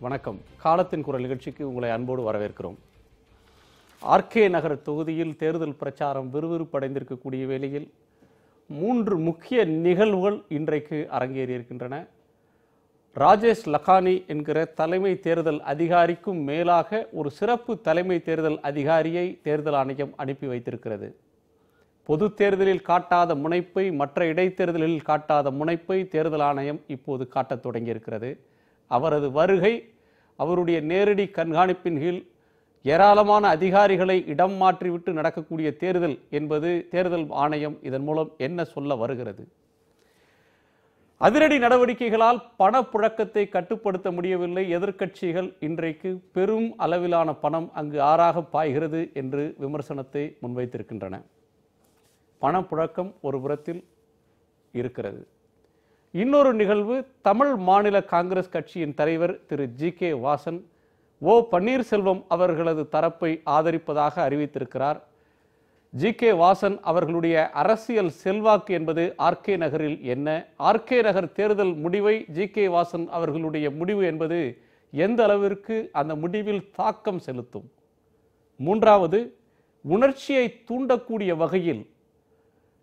வணக்கம். காலத்தின் குரல் நிகழ்ச்சிக்கு உங்களை அன்போடு வரவேற்கிறோம். ஆர்கே நகர் தொகுதியில் தேர்தல் பிரச்சாரம் விறுவிறுப்படைந்திருக்கக்கூடிய வேளையில் 3 முக்கிய நிகழ்வுகள் இன்றைக்கு அரங்கேறியிருக்கின்றன. ராஜேஷ் லக்கானி என்கிற தலைமை தேர்தல் அதிகாரிக்கும் மேலாக ஒரு சிறப்பு தலைமை தேர்தல் அதிகாரியை தேர்தல் ஆணையம் அனுப்பி வைத்திருக்கிறது. பொது தேர்தலில் காட்டாத முனைப்பை, மற்ற இடைத்தேர்தலில் காட்டாத முனைப்பை தேர்தல் ஆணையம் இப்போது காட்டத் தொடங்கியிருக்கிறது. அவரது வருகை, அவருடைய நேரடி கண்காணிப்பின் கீழ் ஏராளமான அதிகாரிகளை இடம் மாற்றிவிட்டு நடக்கக்கூடிய தேர்தல் என்பது தேர்தல் ஆணையம் இதன் மூலம் என்ன சொல்ல வருகிறது? அதிரடி நடவடிக்கைகளால் பணப்புழக்கத்தை கட்டுப்படுத்த முடியவில்லை. எதிர்க்கட்சிகள் இன்றைக்கு பெரும் அளவிலான பணம் அங்கு ஆறாக பாய்கிறது என்று விமர்சனத்தை முன்வைத்திருக்கின்றன. பணப்புழக்கம் ஒரு புறத்தில் இருக்கிறது. இன்னொரு நிகழ்வு, தமிழ் மாநில காங்கிரஸ் கட்சியின் தலைவர் திரு ஜி.கே. வாசன் ஓ பன்னீர்செல்வம் அவர்களது தரப்பை ஆதரிப்பதாக அறிவித்திருக்கிறார். ஜி.கே. வாசன் அவர்களுடைய அரசியல் செல்வாக்கு என்பது ஆர்கே நகரில் என்ன? ஆர்கே நகர் தேர்தல் முடிவை ஜி.கே. வாசன் அவர்களுடைய முடிவு என்பது எந்த அளவிற்கு அந்த முடிவில் தாக்கம் செலுத்தும்? மூன்றாவது, உணர்ச்சியை தூண்டக்கூடிய வகையில்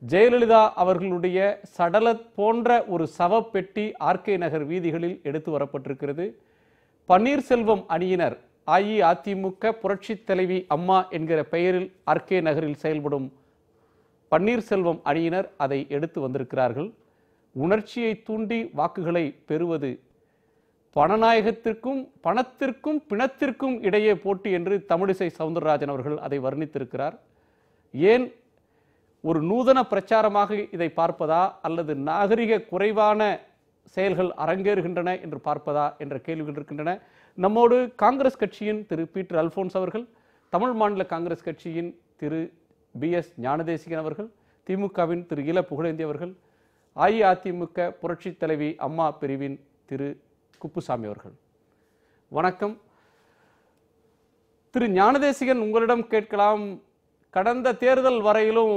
ஜெயலலிதா அவர்களுடைய சடல போன்ற ஒரு சவப்பெட்டி ஆர்கே நகர் வீதிகளில் எடுத்து வரப்பட்டிருக்கிறது. பன்னீர்செல்வம் அணியினர், அஇஅதிமுக புரட்சி தலைவி அம்மா என்கிற பெயரில் ஆர்கே நகரில் செயல்படும் பன்னீர்செல்வம் அணியினர் அதை எடுத்து வந்திருக்கிறார்கள். உணர்ச்சியை தூண்டி வாக்குகளை பெறுவது பணநாயகத்திற்கும் பணத்திற்கும் பிணத்திற்கும் இடையே போட்டி என்று தமிழிசை சவுந்தரராஜன் அவர்கள் அதை வர்ணித்திருக்கிறார். ஏன் ஒரு நூதன பிரச்சாரமாக இதை பார்ப்பதா, அல்லது நாகரிக குறைவான செயல்கள் அரங்கேறுகின்றன என்று பார்ப்பதா என்ற கேள்விகள் இருக்கின்றன. நம்மோடு காங்கிரஸ் கட்சியின் திரு பீட்டர் அல்போன்ஸ் அவர்கள், தமிழ் மாநில காங்கிரஸ் கட்சியின் திரு பி.எஸ். ஞானதேசிகன் அவர்கள், திமுகவின் திரு இல புகழேந்தி அவர்கள், அஇஅதிமுக புரட்சி தலைவி அம்மா பிரிவின் திரு குப்புசாமி அவர்கள். வணக்கம். திரு ஞானதேசிகன், உங்களிடம் கேட்கலாம். கடந்த தேர்தல் வரையிலும்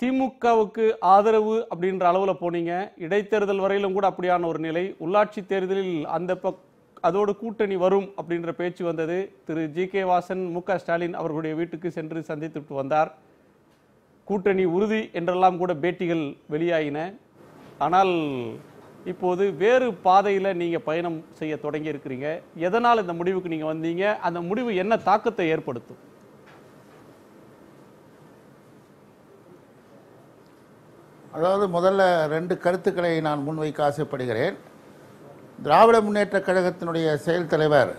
திமுகவுக்கு ஆதரவு அப்படின்ற அளவில் போனீங்க. இடைத்தேர்தல் வரையிலும் கூட அப்படியான ஒரு நிலை. உள்ளாட்சி தேர்தலில் அதோடு கூட்டணி வரும் அப்படின்ற பேச்சு வந்தது. திரு ஜி.கே. வாசன் மு.க. ஸ்டாலின் அவர்களுடைய வீட்டுக்கு சென்று சந்தித்துட்டு வந்தார். கூட்டணி உறுதி என்றெல்லாம் கூட பேட்டிகள் வெளியாயின. ஆனால் இப்போது வேறு பாதையில் நீங்கள் பயணம் செய்ய தொடங்கி இருக்கிறீங்க. எதனால் இந்த முடிவுக்கு நீங்கள் வந்தீங்க? அந்த முடிவு என்ன தாக்கத்தை ஏற்படுத்தும்? அதாவது முதல்ல 2 கருத்துக்களை நான் முன்வைக்க ஆசைப்படுகிறேன். திராவிட முன்னேற்ற கழகத்தினுடைய செயல் தலைவர்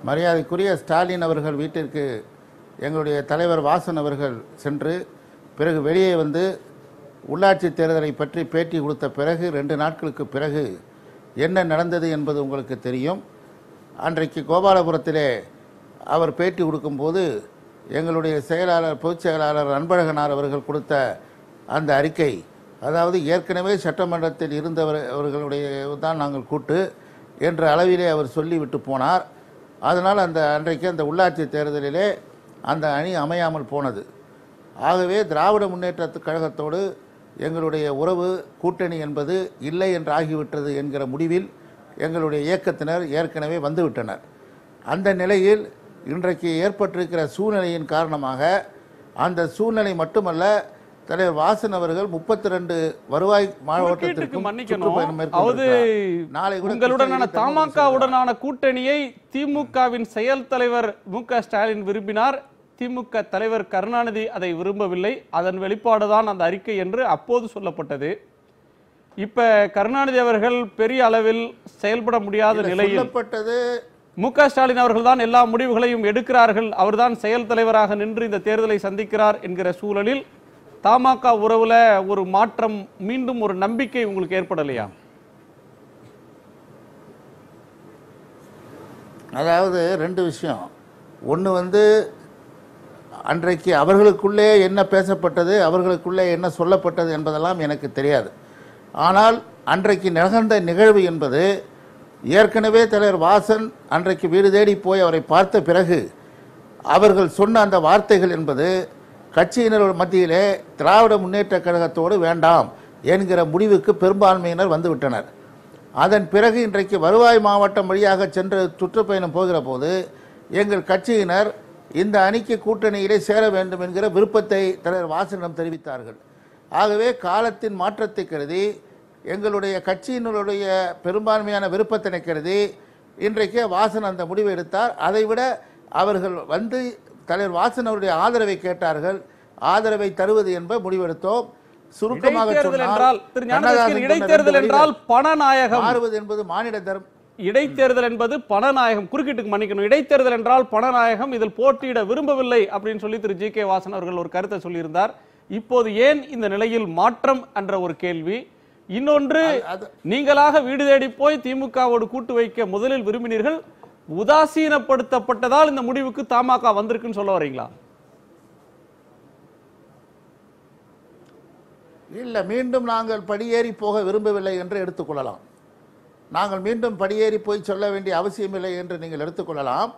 மரியாதைக்குரிய ஸ்டாலின் அவர்கள் வீட்டிற்கு எங்களுடைய தலைவர் வாசன் அவர்கள் சென்று பிறகு வெளியே வந்து உள்ளாட்சி தேர்தலை பற்றி பேட்டி கொடுத்த பிறகு 2 நாட்களுக்கு பிறகு என்ன நடந்தது என்பது உங்களுக்கு தெரியும். அன்றைக்கு கோபாலபுரத்திலே அவர் பேட்டி கொடுக்கும்போது எங்களுடைய செயலாளர், பொதுச் செயலாளர் அன்பழகனார் அவர்கள் கொடுத்த அந்த அறிக்கை, அதாவது ஏற்கனவே சட்டமன்றத்தில் இருந்தவர்களுடைய தான் நாங்கள் கூட்டு என்ற அளவிலே அவர் சொல்லிவிட்டு போனார். அதனால் அன்றைக்கு அந்த உள்ளாட்சி தேர்தலிலே அந்த அணி அமையாமல் போனது. ஆகவே திராவிட முன்னேற்ற கழகத்தோடு எங்களுடைய உறவு, கூட்டணி என்பது இல்லை என்று ஆகிவிட்டது என்கிற முடிவில் எங்களுடைய இயக்கத்தினர் ஏற்கனவே வந்துவிட்டனர். அந்த நிலையில் இன்றைக்கு ஏற்பட்டிருக்கிற சூழ்நிலையின் காரணமாக, அந்த சூழ்நிலை மட்டுமல்ல, தலைவர் வாசன் அவர்கள் 32 வருவாய் மாவட்டத்திற்கு உங்களுடனான தமாகவுடனான கூட்டணியை திமுகவின் செயல் தலைவர் மு.க. ஸ்டாலின் விரும்பினார். திமுக தலைவர் கருணாநிதி அதை விரும்பவில்லை. அதன் வெளிப்பாடுதான் அந்த அறிக்கை என்று அப்போது சொல்லப்பட்டது. இப்ப கருணாநிதி அவர்கள் பெரிய அளவில் செயல்பட முடியாத நிலையில் மு.க. ஸ்டாலின் அவர்கள் தான் எல்லா முடிவுகளையும் எடுக்கிறார்கள், அவர்தான் செயல் தலைவராக நின்று இந்த தேர்தலை சந்திக்கிறார் என்கிற சூழலில் தமாக உறவுல ஒரு மாற்றம், மீண்டும் ஒரு நம்பிக்கை உங்களுக்கு ஏற்படலையா? அதாவது 2 விஷயம். ஒன்று அன்றைக்கு அவர்களுக்குள்ளே என்ன பேசப்பட்டது, அவர்களுக்குள்ளே என்ன சொல்லப்பட்டது என்பதெல்லாம் எனக்கு தெரியாது. ஆனால் அன்றைக்கு நிகழ்ந்த நிகழ்வு என்பது, ஏற்கனவே தலைவர் வாசன் அன்றைக்கு வீடு தேடி போய் அவரை பார்த்த பிறகு அவர்கள் சொன்ன அந்த வார்த்தைகள் என்பது கட்சியினர் மத்தியிலே திராவிட முன்னேற்ற கழகத்தோடு வேண்டாம் என்கிற முடிவுக்கு பெரும்பான்மையினர் வந்துவிட்டனர். அதன் பிறகு இன்றைக்கு வருவாய் மாவட்டம் வழியாக சென்று சுற்றுப்பயணம் போகிற போது எங்கள் கட்சியினர் இந்த அணிக்கு கூட்டணியிலே சேர வேண்டும் என்கிற விருப்பத்தை தலைவர் வாசனிடம் தெரிவித்தார்கள். ஆகவே காலத்தின் மாற்றத்தை கருதி எங்களுடைய கட்சியினுடைய பெரும்பான்மையான விருப்பத்தினை கருதி இன்றைக்கு வாசன் அந்த முடிவை எடுத்தார். அதைவிட அவர்கள் வந்து தலைவர் வாசன் அவருடைய ஆதரவை கேட்டார்கள். ஆதரவை தருவது என்ப முடிவெடுத்தோம். சுருக்கமாக சொன்னால் இடைத்தேர்தல் என்றால் பணநாயகம் மாறுவது என்பது மானிட தர்மம். இடைத்தேர்தல் என்பது பணநாயகம். குறுக்கிட்டுக்கு மன்னிக்கணும். இடைத்தேர்தல் என்றால் பணநாயகம். இதில் போட்டியிட விரும்பவில்லை அப்படின்னு சொல்லி திரு ஜி கே வாசன் அவர்கள் ஒரு கருத்தை சொல்லியிருந்தார். இப்போது ஏன் இந்த நிலையில் மாற்றம் என்ற ஒரு கேள்வி. இன்னொன்று, நீங்களாக வீடு தேடி போய் திமுகவோடு கூட்டு வைக்க முதலில் விரும்பினீர்கள். உதாசீனப்படுத்தப்பட்டதால் இந்த முடிவுக்கு தமாக வந்திருக்குன்னு சொல்ல வரீங்களா? இல்லை, மீண்டும் நாங்கள் படியேறி போக விரும்பவில்லை என்று எடுத்துக்கொள்ளலாம். நாங்கள் மீண்டும் படியேறி போய் சொல்ல வேண்டிய அவசியமில்லை என்று நீங்கள் எடுத்துக்கொள்ளலாம்.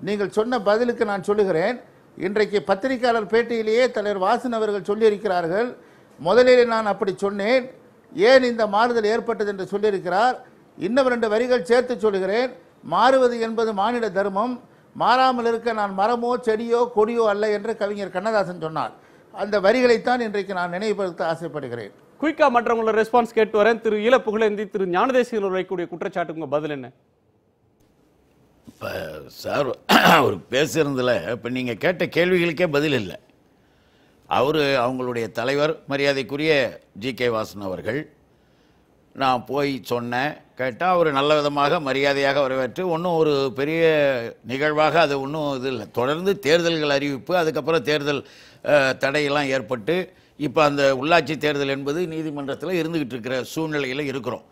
நீங்கள் சொன்ன பதிலுக்கு நான் சொல்லுகிறேன். இன்றைக்கு பத்திரிகையாளர் பேட்டியிலேயே தலைவர் வாசன் அவர்கள் சொல்லியிருக்கிறார்கள், முதலில் நான் அப்படி சொன்னேன், ஏன் இந்த மாறுதல் ஏற்பட்டது என்று சொல்லியிருக்கிறார். இன்னும் 2 வரிகள் சேர்த்து சொல்லுகிறேன். மாறுவது என்பது மானிட தர்மம், மாறாமல் இருக்க நான் மரமோ செடியோ கொடியோ அல்ல என்று கவிஞர் கண்ணதாசன் சொன்னார். அந்த வரிகளைத்தான் இன்றைக்கு நான் நினைவுபடுத்த ஆசைப்படுகிறேன். குயிக்கா மற்றவங்களோட ரெஸ்பான்ஸ் கேட்டு வரேன். திரு ஈழ புகழேந்தி, திரு ஞானதேசிகன் வைக்கக்கூடிய குற்றச்சாட்டுக்கு உங்க பதில் என்ன? இப்போ சார் அவர் பேசுறதுல இப்போ நீங்கள் கேட்ட கேள்விகளுக்கே பதில் இல்லை. அவங்களுடைய தலைவர் மரியாதைக்குரிய ஜி கே வாசன் அவர்கள், நான் போய் சொன்னேன், கேட்டால் அவர் நல்ல விதமாக மரியாதையாக வரவேற்று ஒன்றும் ஒரு பெரிய நிகழ்வாக அது ஒன்றும் இது இல்லை. தொடர்ந்து தேர்தல்கள் அறிவிப்பு, அதுக்கப்புறம் தேர்தல் தடையெல்லாம் ஏற்பட்டு இப்போ அந்த உள்ளாட்சி தேர்தல் என்பது நீதிமன்றத்தில் இருந்துக்கிட்டு இருக்கிற சூழ்நிலையில் இருக்கிறோம்.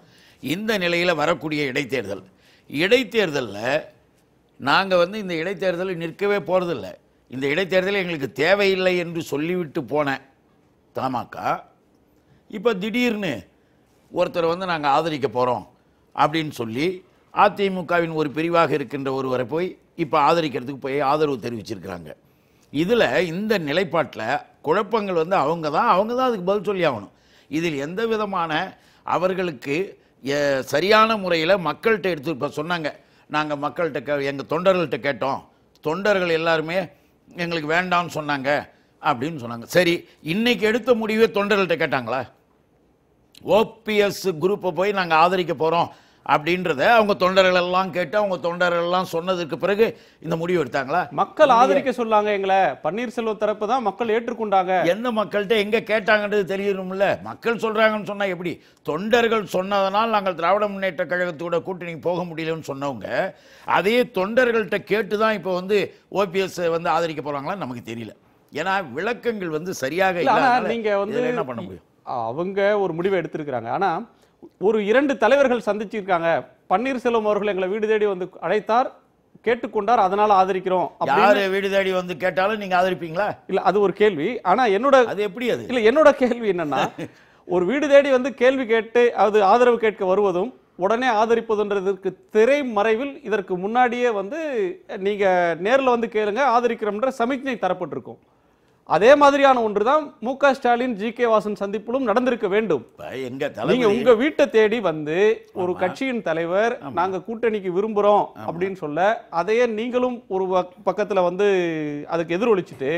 இந்த நிலையில் வரக்கூடிய இடைத்தேர்தலில் நாங்கள் இந்த இடைத்தேர்தலில் நிற்கவே போகிறதில்ல. இந்த இடைத்தேர்தல் எங்களுக்கு தேவையில்லை என்று சொல்லிவிட்டு போன தமாக இப்போ திடீர்னு ஒருத்தர் நாங்கள் ஆதரிக்க போகிறோம் அப்படின்னு சொல்லி அதிமுகவின் ஒரு பிரிவாக இருக்கின்ற ஒருவரை போய் இப்போ ஆதரிக்கிறதுக்கு போய் ஆதரவு தெரிவிச்சிருக்கிறாங்க. இதில் இந்த நிலைப்பாட்டில் குழப்பங்கள் அவங்க தான் அதுக்கு பதில் சொல்லி ஆகணும். இதில் எந்த விதமான அவர்களுக்கு சரியான முறையில் மக்கள்கிட்ட எடுத்து இப்போ சொன்னாங்க, நாங்கள் மக்கள்கிட்ட எங்கள் தொண்டர்கள்ட்ட கேட்டோம், தொண்டர்கள் எல்லாருமே எங்களுக்கு வேண்டாம்னு சொன்னாங்க அப்படின்னு சொன்னாங்க. சரி, இன்னைக்கு எடுத்த முடிவே தொண்டர்கள்ட்ட கேட்டாங்களா? ஓபிஎஸ் குரூப்பை போய் நாங்கள் ஆதரிக்க போகிறோம் அப்படின்றத அவங்க தொண்டர்கள் எல்லாம் கேட்டு அவங்க தொண்டர்கள் எல்லாம் சொன்னதுக்கு பிறகு இந்த முடிவு எடுத்தாங்களா? மக்கள் ஆதரிக்க சொல்லாங்க. எங்களை பன்னீர்செல்வம் தரப்பு தான் மக்கள் ஏற்றுக்கொண்டாங்க. எந்த மக்கள்கிட்ட எங்க கேட்டாங்கன்றது தெரியணும்ல. மக்கள் சொல்றாங்கன்னு சொன்னா எப்படி? தொண்டர்கள் சொன்னதனால் நாங்கள் திராவிட முன்னேற்ற கழகத்தோட கூட்டணிக்கு போக முடியலன்னு சொன்னவங்க அதே தொண்டர்கள்ட்ட கேட்டுதான் இப்போ ஓபிஎஸ் ஆதரிக்க போறாங்களா நமக்கு தெரியல. ஏன்னா விளக்கங்கள் சரியாக இல்ல. நீங்க என்ன பண்ண முடியும்? அவங்க ஒரு முடிவை எடுத்திருக்கிறாங்க. ஆனா ஒரு 2 தலைவர்கள் சந்திச்சிருக்காங்க. பன்னீர்செல்வம் அவர்கள் எங்களை வீடு தேடி அழைத்தார், கேட்டுக்கொண்டார், அதனால ஆதரிக்கிறோம். யாரு வீடு தேடி கேட்டாலும் நீங்க ஆதரிப்பீங்களா? இல்ல, அது ஒரு கேள்வி. ஆனா அது எப்படி இல்ல, என்னோட கேள்வி என்னன்னா, ஒரு வீடு தேடி கேள்வி கேட்டு அது ஆதரவு கேட்க வருவதும் உடனே ஆதரிப்பதுன்றதற்கு திரைமறைவில் இதற்கு முன்னாடியே நீங்க நேரில் கேளுங்க ஆதரிக்கிறோம்ன்ற சமிக்ஞை தரப்பட்டிருக்கும். அதே மாதிரியான ஒன்றுதான் மு.க. ஸ்டாலின் ஜி கே வாசன் சந்திப்பிலும் நடந்திருக்க வேண்டும். நீங்க உங்க வீட்டை தேடி ஒரு கட்சியின் தலைவர் நாங்க கூட்டணிக்கு விரும்புறோம் அப்படின்னு சொல்ல, அதையே நீங்களும் ஒரு பக்கத்துல அதுக்கு எதிரொலிச்சுட்டு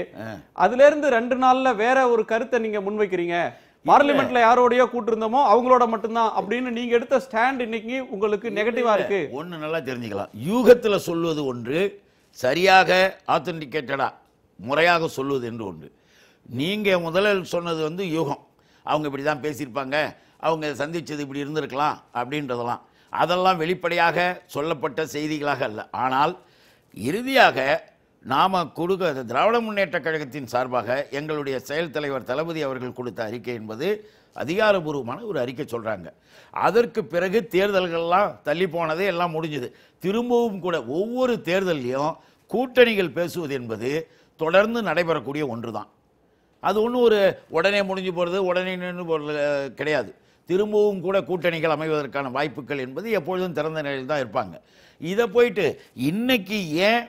அதுல இருந்து 2 நாள்ல வேற ஒரு கருத்தை நீங்க முன்வைக்கிறீங்க. பார்லிமெண்ட்ல யாரோடய கூட்டு இருந்தோமோ அவங்களோட மட்டும்தான் அப்படின்னு நீங்க எடுத்த ஸ்டாண்ட் இன்னைக்கு உங்களுக்கு நெகட்டிவா இருக்கு. ஒண்ணு நல்லா தெரிஞ்சுக்கலாம். யூகத்துல சொல்வது ஒன்று, சரியாக ஆத்தென்டிகேட்டடா முறையாக சொல்வது என்று ஒன்று. நீங்கள் முதலில் சொன்னது யூகம். அவங்க இப்படி தான் பேசியிருப்பாங்க, அவங்க சந்தித்தது இப்படி இருந்திருக்கலாம் அப்படின்றதெல்லாம் அதெல்லாம் வெளிப்படையாக சொல்லப்பட்ட செய்திகளாக அல்ல. ஆனால் இறுதியாக நாம் கொடுக்க திராவிட முன்னேற்ற கழகத்தின் சார்பாக எங்களுடைய செயல் தலைவர் தளபதி அவர்கள் கொடுத்த அறிக்கை என்பது அதிகாரபூர்வமான ஒரு அறிக்கை சொல்கிறாங்க. அதற்கு பிறகு தேர்தல்கள்லாம் தள்ளி போனதே எல்லாம் முடிஞ்சுது. திரும்பவும் கூட ஒவ்வொரு தேர்தலையும் கூட்டணிகள் பேசுவது என்பது தொடர்ந்து நடைபெறக்கூடிய ஒன்று தான். அது ஒன்றும் ஒரு உடனே முடிஞ்சு போகிறது, உடனே நின்று போகிறது கிடையாது. திரும்பவும் கூட கூட்டணிகள் அமைவதற்கான வாய்ப்புகள் என்பது எப்பொழுதும் திறந்த நிலையில் தான் இருப்பாங்க. இதை போயிட்டு இன்னைக்கு ஏன்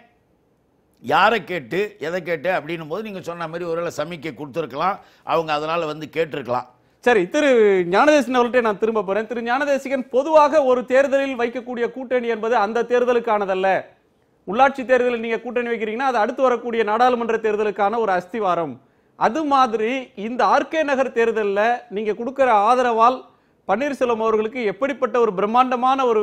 யாரை கேட்டு எதை கேட்டு அப்படின்னும் போது நீங்கள் சொன்ன மாதிரி ஒருவேளை சமிக்கை கொடுத்துருக்கலாம், அவங்க அதனால் கேட்டிருக்கலாம். சரி, திரு ஞானதேசன் அவர்கள்ட்ட நான் திரும்ப போறேன். திரு ஞானதேசிகன், பொதுவாக ஒரு தேர்தலில் வைக்கக்கூடிய கூட்டணி என்பது அந்த தேர்தலுக்கானதல்ல. உள்ளாட்சி தேர்தலில் நீங்க கூட்டணி வைக்கிறீங்கன்னா அது அடுத்து வரக்கூடிய நாடாளுமன்ற தேர்தலுக்கான ஒரு அஸ்திவாரம். அது மாதிரி இந்த ஆர்கே நகர் தேர்தலில் நீங்க கொடுக்கிற ஆதரவால் பன்னீர்செல்வம் அவர்களுக்கு எப்படிப்பட்ட ஒரு பிரம்மாண்டமான ஒரு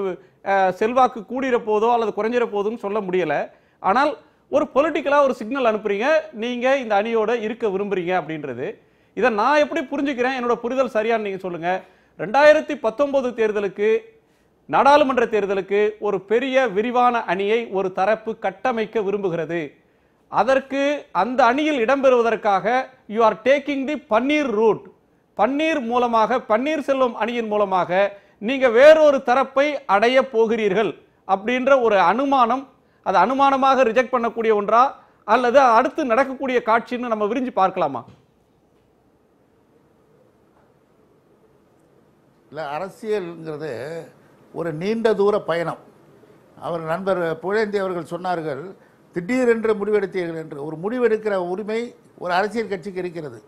செல்வாக்கு கூடிற போதோ அல்லது குறைஞ்சிட போதுன்னு சொல்ல முடியல. ஆனால் ஒரு பொலிட்டிக்கலா ஒரு சிக்னல் அனுப்புறீங்க, நீங்க இந்த அணியோட இருக்க விரும்புறீங்க அப்படின்றது. இதை நான் எப்படி புரிஞ்சுக்கிறேன், என்னோட புரிதல் சரியான்னு நீங்க சொல்லுங்க. 2019 தேர்தலுக்கு, நாடாளுமன்ற தேர்தலுக்கு ஒரு பெரிய விரிவான அணியை ஒரு தரப்பு கட்டமைக்க விரும்புகிறது. அதற்கு அந்த அணியில் இடம்பெறுவதற்காக you are taking the Panneer route. Panneer மூலமாக, பன்னீர்செல்வம் அணியின் மூலமாக நீங்க வேறொரு தரப்பை அடைய போகிறீர்கள் அப்படின்ற ஒரு அனுமானம், அது அனுமானமாக ரிஜெக்ட் பண்ணக்கூடிய ஒன்றா அல்லது அடுத்து நடக்கக்கூடிய காட்சின்னு நம்ம விரிஞ்சு பார்க்கலாமா? இல்லை, அரசியல்ங்கிறது ஒரு நீண்ட தூர பயணம். அவர் நண்பர் புகழேந்தி அவர்கள் சொன்னார்கள், திடீரென்று முடிவெடுத்தீர்கள் என்று. ஒரு முடிவெடுக்கிற உரிமை ஒரு அரசியல் கட்சிக்கு இருக்கிறது.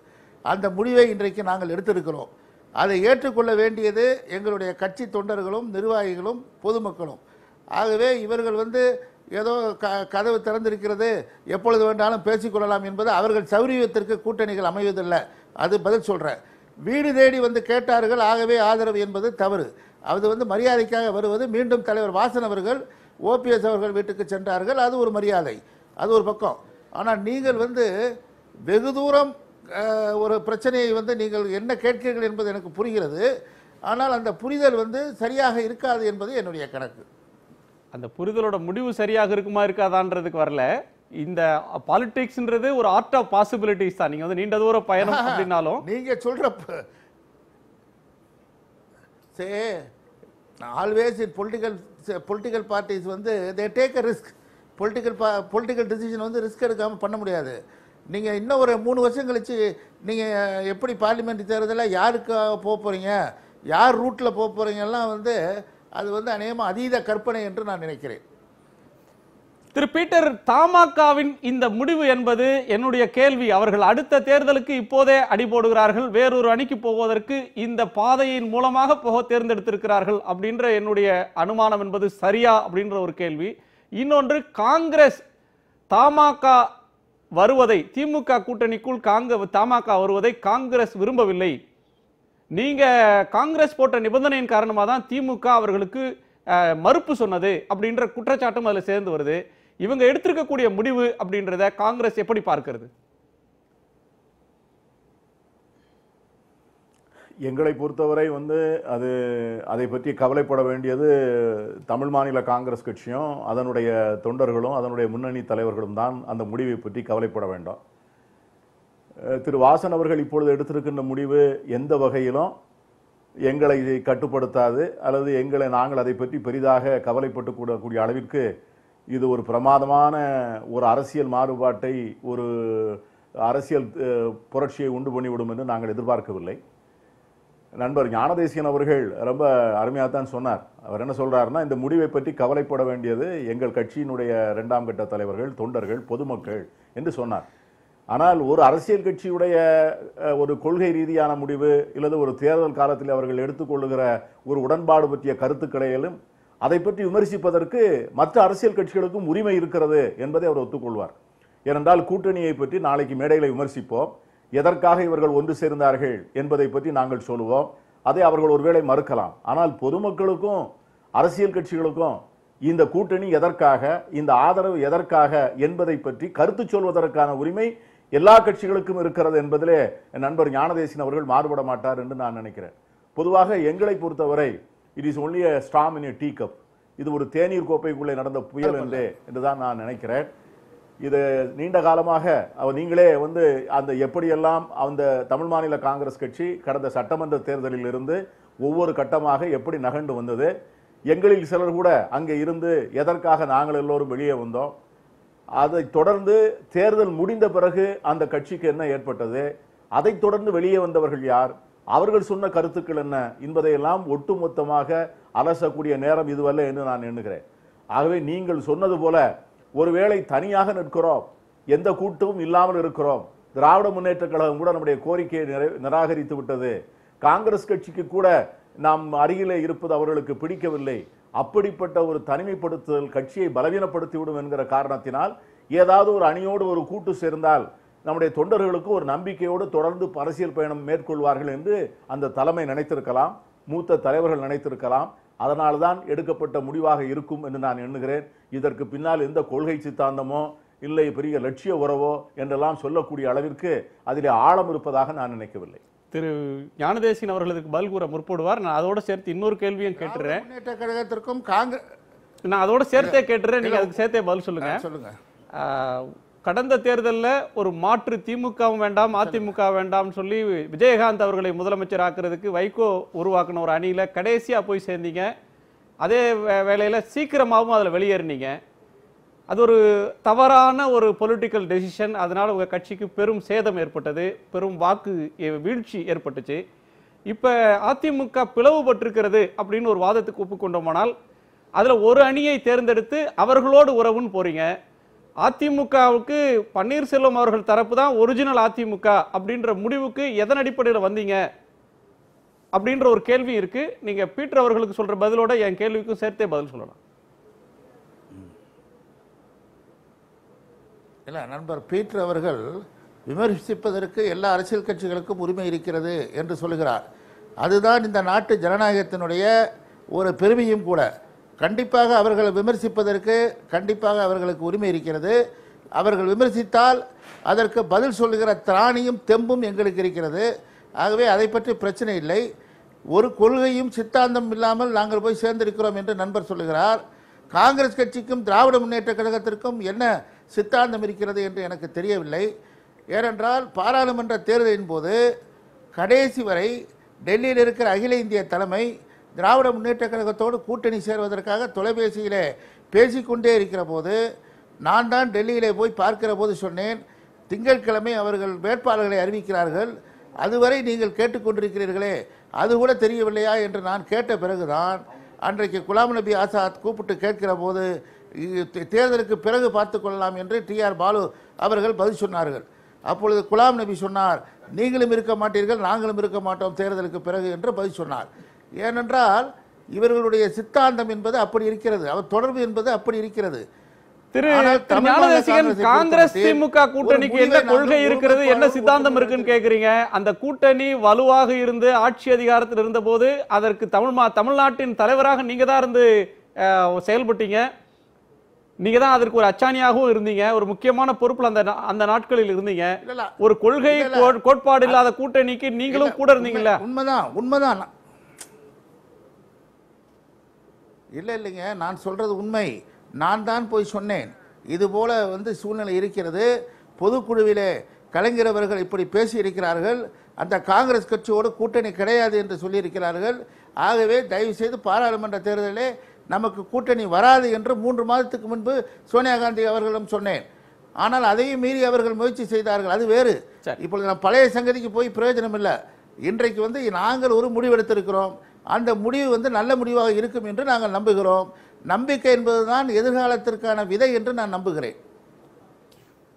அந்த முடிவை இன்றைக்கு நாங்கள் எடுத்திருக்கிறோம். அதை ஏற்றுக்கொள்ள வேண்டியது எங்களுடைய கட்சி தொண்டர்களும் நிர்வாகிகளும் பொதுமக்களும். ஆகவே இவர்கள் ஏதோ கதவு திறந்திருக்கிறது, எப்பொழுது வேண்டாலும் பேசிக்கொள்ளலாம் என்பது அவர்கள் சௌரியத்திற்கு கூட்டணிகள் அமைவதில்லை. அது பதில் சொல்கிறேன். வீடு தேடி கேட்டார்கள், ஆகவே ஆதரவு என்பது தவறு. அது மரியாதைக்காக வருவது. மீண்டும் தலைவர் வாசன் அவர்கள் ஓபிஎஸ் அவர்கள் வீட்டுக்கு சென்றார்கள், அது ஒரு மரியாதை, அது ஒரு பக்கம். ஆனால் நீங்கள் வெகு தூரம் ஒரு பிரச்சனையை நீங்கள் என்ன கேட்கிறீர்கள் என்பது எனக்கு புரிகிறது. ஆனால் அந்த புரிதல் சரியாக இருக்காது என்பது என்னுடைய கணக்கு. அந்த புரிதலோட முடிவு சரியாக இருக்குமா இருக்காதான்றதுக்கு வரல. இந்த பாலிடிக்ஸ்ன்றது ஒரு ஆர்ட் ஆஃப் பாசிபிலிட்டிஸ் தான். நீங்க நீண்ட தூர பயணம் அப்படின்னாலும் நீங்க சொல்றப்ப always in political parties they take a risk. Political decision risk எடுக்காமல் பண்ண முடியாது. நீங்கள் இன்னும் ஒரு 3 வருஷம் கழிச்சு நீங்கள் எப்படி பார்லிமெண்ட் தேர்தலில் யாருக்கு போக போகிறீங்க, யார் ரூட்டில் போக போகிறீங்கலாம் அது அநேகமாக அதீத கற்பனை என்று நான் நினைக்கிறேன். திரு பீட்டர், தமாகவின் இந்த முடிவு என்பது என்னுடைய கேள்வி. அவர்கள் அடுத்த தேர்தலுக்கு இப்போதே அடி போடுகிறார்கள், வேறொரு அணிக்கு போவதற்கு இந்த பாதையின் மூலமாக போக தேர்ந்தெடுத்திருக்கிறார்கள் அப்படின்ற என்னுடைய அனுமானம் என்பது சரியா அப்படின்ற ஒரு கேள்வி. இன்னொன்று, காங்கிரஸ் தமாக வருவதை, திமுக கூட்டணிக்குள் தமாக வருவதை காங்கிரஸ் விரும்பவில்லை. நீங்க காங்கிரஸ் போட்ட நிபந்தனையின் காரணமாக தான் திமுக அவர்களுக்கு மறுப்பு சொன்னது அப்படின்ற குற்றச்சாட்டும் அதில் சேர்ந்து வருது. இவங்க எடுத்திருக்கக்கூடிய முடிவு அப்படின்றத காங்கிரஸ் எப்படி பார்க்கிறது? எங்களை பொறுத்தவரை அது அதை பற்றி கவலைப்பட வேண்டியது தமிழ் மாநில காங்கிரஸ் கட்சியும் அதனுடைய தொண்டர்களும் அதனுடைய முன்னணி தலைவர்களும் தான் அந்த முடிவை பற்றி கவலைப்பட வேண்டாம். திரு வாசன் அவர்கள் இப்பொழுது எடுத்திருக்கின்ற முடிவு எந்த வகையிலும் எங்களை கட்டுப்படுத்தாது, அல்லது நாங்கள் அதை பற்றி பெரிதாக கவலைப்பட்டு கூடக்கூடிய அளவிற்கு இது ஒரு பிரமாதமான ஒரு அரசியல் மாறுபாட்டை, ஒரு அரசியல் புரட்சியை உண்டு பண்ணிவிடும் என்று நாங்கள் எதிர்பார்க்கவில்லை. நண்பர் ஞானதேசிகன் அவர்கள் ரொம்ப அருமையாக தான் சொன்னார். அவர் என்ன சொல்றாருன்னா, இந்த முடிவை பற்றி கவலைப்பட வேண்டியது எங்கள் கட்சியினுடைய 2ஆம் கட்ட தலைவர்கள், தொண்டர்கள், பொதுமக்கள் என்று சொன்னார். ஆனால் ஒரு அரசியல் கட்சியுடைய ஒரு கொள்கை ரீதியான முடிவு இல்லது ஒரு தேர்தல் காலத்தில் அவர்கள் எடுத்துக்கொள்ளுகிற ஒரு உடன்பாடு பற்றிய கருத்துக்களையும் அதை பற்றி விமர்சிப்பதற்கு மற்ற அரசியல் கட்சிகளுக்கும் உரிமை இருக்கிறது என்பதை அவர் ஒத்துக்கொள்வார். ஏனென்றால் கூட்டணியை பற்றி நாளைக்கு மேடைகளை விமர்சிப்போம், எதற்காக இவர்கள் ஒன்று சேர்ந்தார்கள் என்பதை பற்றி நாங்கள் சொல்லுவோம், அதை அவர்கள் ஒருவேளை மறுக்கலாம். ஆனால் பொதுமக்களுக்கும் அரசியல் கட்சிகளுக்கும் இந்த கூட்டணி எதற்காக, இந்த ஆதரவு எதற்காக என்பதை பற்றி கருத்து சொல்வதற்கான உரிமை எல்லா கட்சிகளுக்கும் இருக்கிறது என்பதிலே என் நண்பர் ஞானதேசன் அவர்கள் மாறுபட மாட்டார் என்று நான் நினைக்கிறேன். பொதுவாக எங்களை பொறுத்தவரை it is only a storm in a teacup. இது ஒரு தேநீர் கோப்பைக்குள்ளே நடந்த புயல் என்று தான் நான் நினைக்கிறேன். இது நீண்ட காலமாக நீங்களே அந்த எப்படியெல்லாம் அந்த தமிழ் மாநில காங்கிரஸ் கட்சி கடந்த சட்டமன்ற தேர்தலில் இருந்து ஒவ்வொரு கட்டமாக எப்படி நகர்ந்து வந்தது, எங்களில் சிலர் கூட அங்கே இருந்து எதற்காக நாங்கள் எல்லோரும் வெளியே வந்தோம், அதை தொடர்ந்து தேர்தல் முடிந்த பிறகு அந்த கட்சிக்கு என்ன ஏற்பட்டது, அதை தொடர்ந்து வெளியே வந்தவர்கள் யார், அவர்கள் சொன்ன கருத்துக்கள் என்ன என்பதையெல்லாம் ஒட்டுமொத்தமாக அலசக்கூடிய நேரம் இதுவல்ல என்று நான் எண்ணுகிறேன். ஆகவே நீங்கள் சொன்னது போல ஒருவேளை தனியாக நிற்கிறோம், எந்த கூட்டமும் இல்லாமல் இருக்கிறோம், திராவிட முன்னேற்ற கழகம் கூட நம்முடைய கோரிக்கையை நிராகரித்து விட்டது, காங்கிரஸ் கட்சிக்கு கூட நாம் அருகிலே இருப்பது அவர்களுக்கு பிடிக்கவில்லை. அப்படிப்பட்ட ஒரு தனிமைப்படுத்துதல் கட்சியை பலவீனப்படுத்திவிடும் என்கிற காரணத்தினால் ஏதாவது ஒரு அணியோடு ஒரு கூட்டு சேர்ந்தால் நம்முடைய தொண்டர்களுக்கு ஒரு நம்பிக்கையோடு தொடர்ந்து அரசியல் பயணம் மேற்கொள்வார்கள் என்று அந்த தலைமை நினைத்திருக்கலாம், மூத்த தலைவர்கள் நினைத்திருக்கலாம். அதனால்தான் எடுக்கப்பட்ட முடிவாக இருக்கும் என்று நான் எண்ணுகிறேன். இதற்கு பின்னால் எந்த கொள்கை சித்தாந்தமோ இல்லை பெரிய லட்சிய உறவோ என்றெல்லாம் சொல்லக்கூடிய அளவிற்கு அதிலே ஆழம் இருப்பதாக நான் நினைக்கவில்லை. திரு ஞானதேசிகன் அவர்களுக்கு பதில் கூற முற்படுவார். நான் அதோட சேர்த்து இன்னொரு கேள்வியும் கேட்டுறேன். முன்னேற்ற கழகத்திற்கும் காங்கிரஸ் நான் அதோட சேர்த்தே கேட்டுறேன், நீங்க அதுக்கு சேர்த்தே பதில் சொல்லுங்க. சொல்லுங்க. கடந்த தேர்தலில் ஒரு மாற்று திமுகவும் வேண்டாம் அதிமுக வேண்டாம் சொல்லி விஜயகாந்த் அவர்களை முதலமைச்சர் ஆக்குறதுக்கு வைகோ உருவாக்கின ஒரு அணியில கடைசியா போய் சேர்ந்தீங்க. அதே வேளையில சீக்கிரமாகவும் அதில் வெளியேறினீங்க. அது ஒரு தவறான ஒரு பொலிட்டிக்கல் டெசிஷன். அதனால உங்க கட்சிக்கு பெரும் சேதம் ஏற்பட்டது, பெரும் வாக்கு வீழ்ச்சி ஏற்பட்டுச்சு. இப்ப அதிமுக பிளவுபட்டிருக்கிறது அப்படின்னு ஒரு வாதத்துக்கு ஒப்புக்கொண்டோமானால் அதுல ஒரு அணியை தேர்ந்தெடுத்து அவர்களோடு உறவுன்னு போறீங்க. அதிமுகவுக்கு பன்னீர்செல்வம் அவர்கள் தரப்பு தான் ஒரிஜினல் அதிமுக அப்படின்ற முடிவுக்கு எதன் அடிப்படையில் வந்தீங்க அப்படின்ற ஒரு கேள்வி இருக்கு. நீங்க பீட்டர் அவர்களுக்கு சொல்ற பதிலோட என் கேள்விக்கும் சேர்த்தே பதில் சொல்லலாம். இல்லை, நண்பர் பீட்டர் அவர்கள் விமர்சிப்பதற்கு எல்லா அரசியல் கட்சிகளுக்கும் உரிமை இருக்கிறது என்று சொல்லுகிறார். அதுதான் இந்த நாட்டு ஜனநாயகத்தினுடைய ஒரு பெருமையும் கூட. கண்டிப்பாக அவர்களை விமர்சிப்பதற்கு கண்டிப்பாக அவர்களுக்கு உரிமை இருக்கிறது. அவர்கள் விமர்சித்தால் அதற்கு பதில் சொல்லுகிற திராணியும் தெம்பும் எங்களுக்கு இருக்கிறது. ஆகவே அதை பற்றி பிரச்சனை இல்லை. ஒரு கொள்கையும் சித்தாந்தம் இல்லாமல் நாங்கள் போய் சேர்ந்திருக்கிறோம் என்று நண்பர் சொல்லுகிறார். காங்கிரஸ் கட்சிக்கும் திராவிட முன்னேற்ற கழகத்திற்கும் என்ன சித்தாந்தம் இருக்கிறது என்று எனக்கு தெரியவில்லை. ஏனென்றால் பாராளுமன்ற தேர்தலின் போது கடைசி வரை டெல்லியில் இருக்கிற அகில இந்திய தலைமை திராவிட முன்னேற்ற கழகத்தோடு கூட்டணி சேர்வதற்காக தொலைபேசியிலே பேசிக்கொண்டே இருக்கிற போது நான் தான் டெல்லியிலே போய் பார்க்கிற போது சொன்னேன், திங்கட்கிழமை அவர்கள் வேட்பாளர்களை அறிவிக்கிறார்கள், அதுவரை நீங்கள் கேட்டுக்கொண்டிருக்கிறீர்களே, அது கூட தெரியவில்லையா என்று நான் கேட்ட பிறகுதான் அன்றைக்கு குலாம் நபி ஆசாத் கூப்பிட்டு கேட்கிற போது தேர்தலுக்கு பிறகு பார்த்து கொள்ளலாம் என்று டிஆர் பாலு அவர்கள் பதில் சொன்னார்கள். அப்பொழுது குலாம் நபி சொன்னார், நீங்களும் இருக்க மாட்டீர்கள் நாங்களும் இருக்க மாட்டோம் தேர்தலுக்கு பிறகு என்று பதில் சொன்னார். ஏனென்றால் இவர்களுடைய சித்தாந்தம் என்பது அப்படி இருக்கிறது, அவர் தொடர்பு என்பது அப்படி இருக்கிறது. திரு ஞானதேசிகன், காங்கிரஸ் திமுக கூட்டணிக்கு என்ன கொள்கை இருக்கிறது, என்ன சித்தாந்தம் இருக்குன்னு கேக்குறீங்க. அந்த கூட்டணி வலுவாக இருந்து ஆட்சி அதிகாரத்தில் இருந்த போது அதற்கு தமிழ்நாட்டின் தலைவராக நீங்க தான் இருந்து செயல்பட்டீங்க. நீங்க தான் அதற்கு ஒரு அச்சாணியாகவும் இருந்தீங்க, ஒரு முக்கியமான பொறுப்புல அந்த நாட்களில் இருந்தீங்க. ஒரு கொள்கை கோட்பாடு இல்லாத கூட்டணிக்கு நீங்களும் கூட இருந்தீங்கல்ல? உண்மைதான். இல்லைங்க, நான் சொல்றது உண்மை. நான் தான் போய் சொன்னேன், இது போல சூழ்நிலை இருக்கிறது, பொதுக்குழுவிலே கலைஞர் அவர்கள் இப்படி பேசியிருக்கிறார்கள், அந்த காங்கிரஸ் கட்சியோடு கூட்டணி கிடையாது என்று சொல்லியிருக்கிறார்கள். ஆகவே தயவு செய்து பாராளுமன்ற தேர்தலிலே நமக்கு கூட்டணி வராது என்று 3 மாதத்துக்கு முன்பு சோனியா காந்தி அவர்களிடம் சொன்னேன். ஆனால் அதையும் மீறி அவர்கள் முயற்சி செய்தார்கள், அது வேறு. இப்பொழுது நான் பழைய சங்கதிக்கு போய் பிரயோஜனம் இல்லை. இன்றைக்கு நாங்கள் ஒரு முடிவெடுத்திருக்கிறோம், அந்த முடிவு நல்ல முடிவாக இருக்கும் என்று நாங்கள் நம்புகிறோம். நம்பிக்கை என்பதுதான் எதிர்காலத்திற்கான விதை என்று நான் நம்புகிறேன்.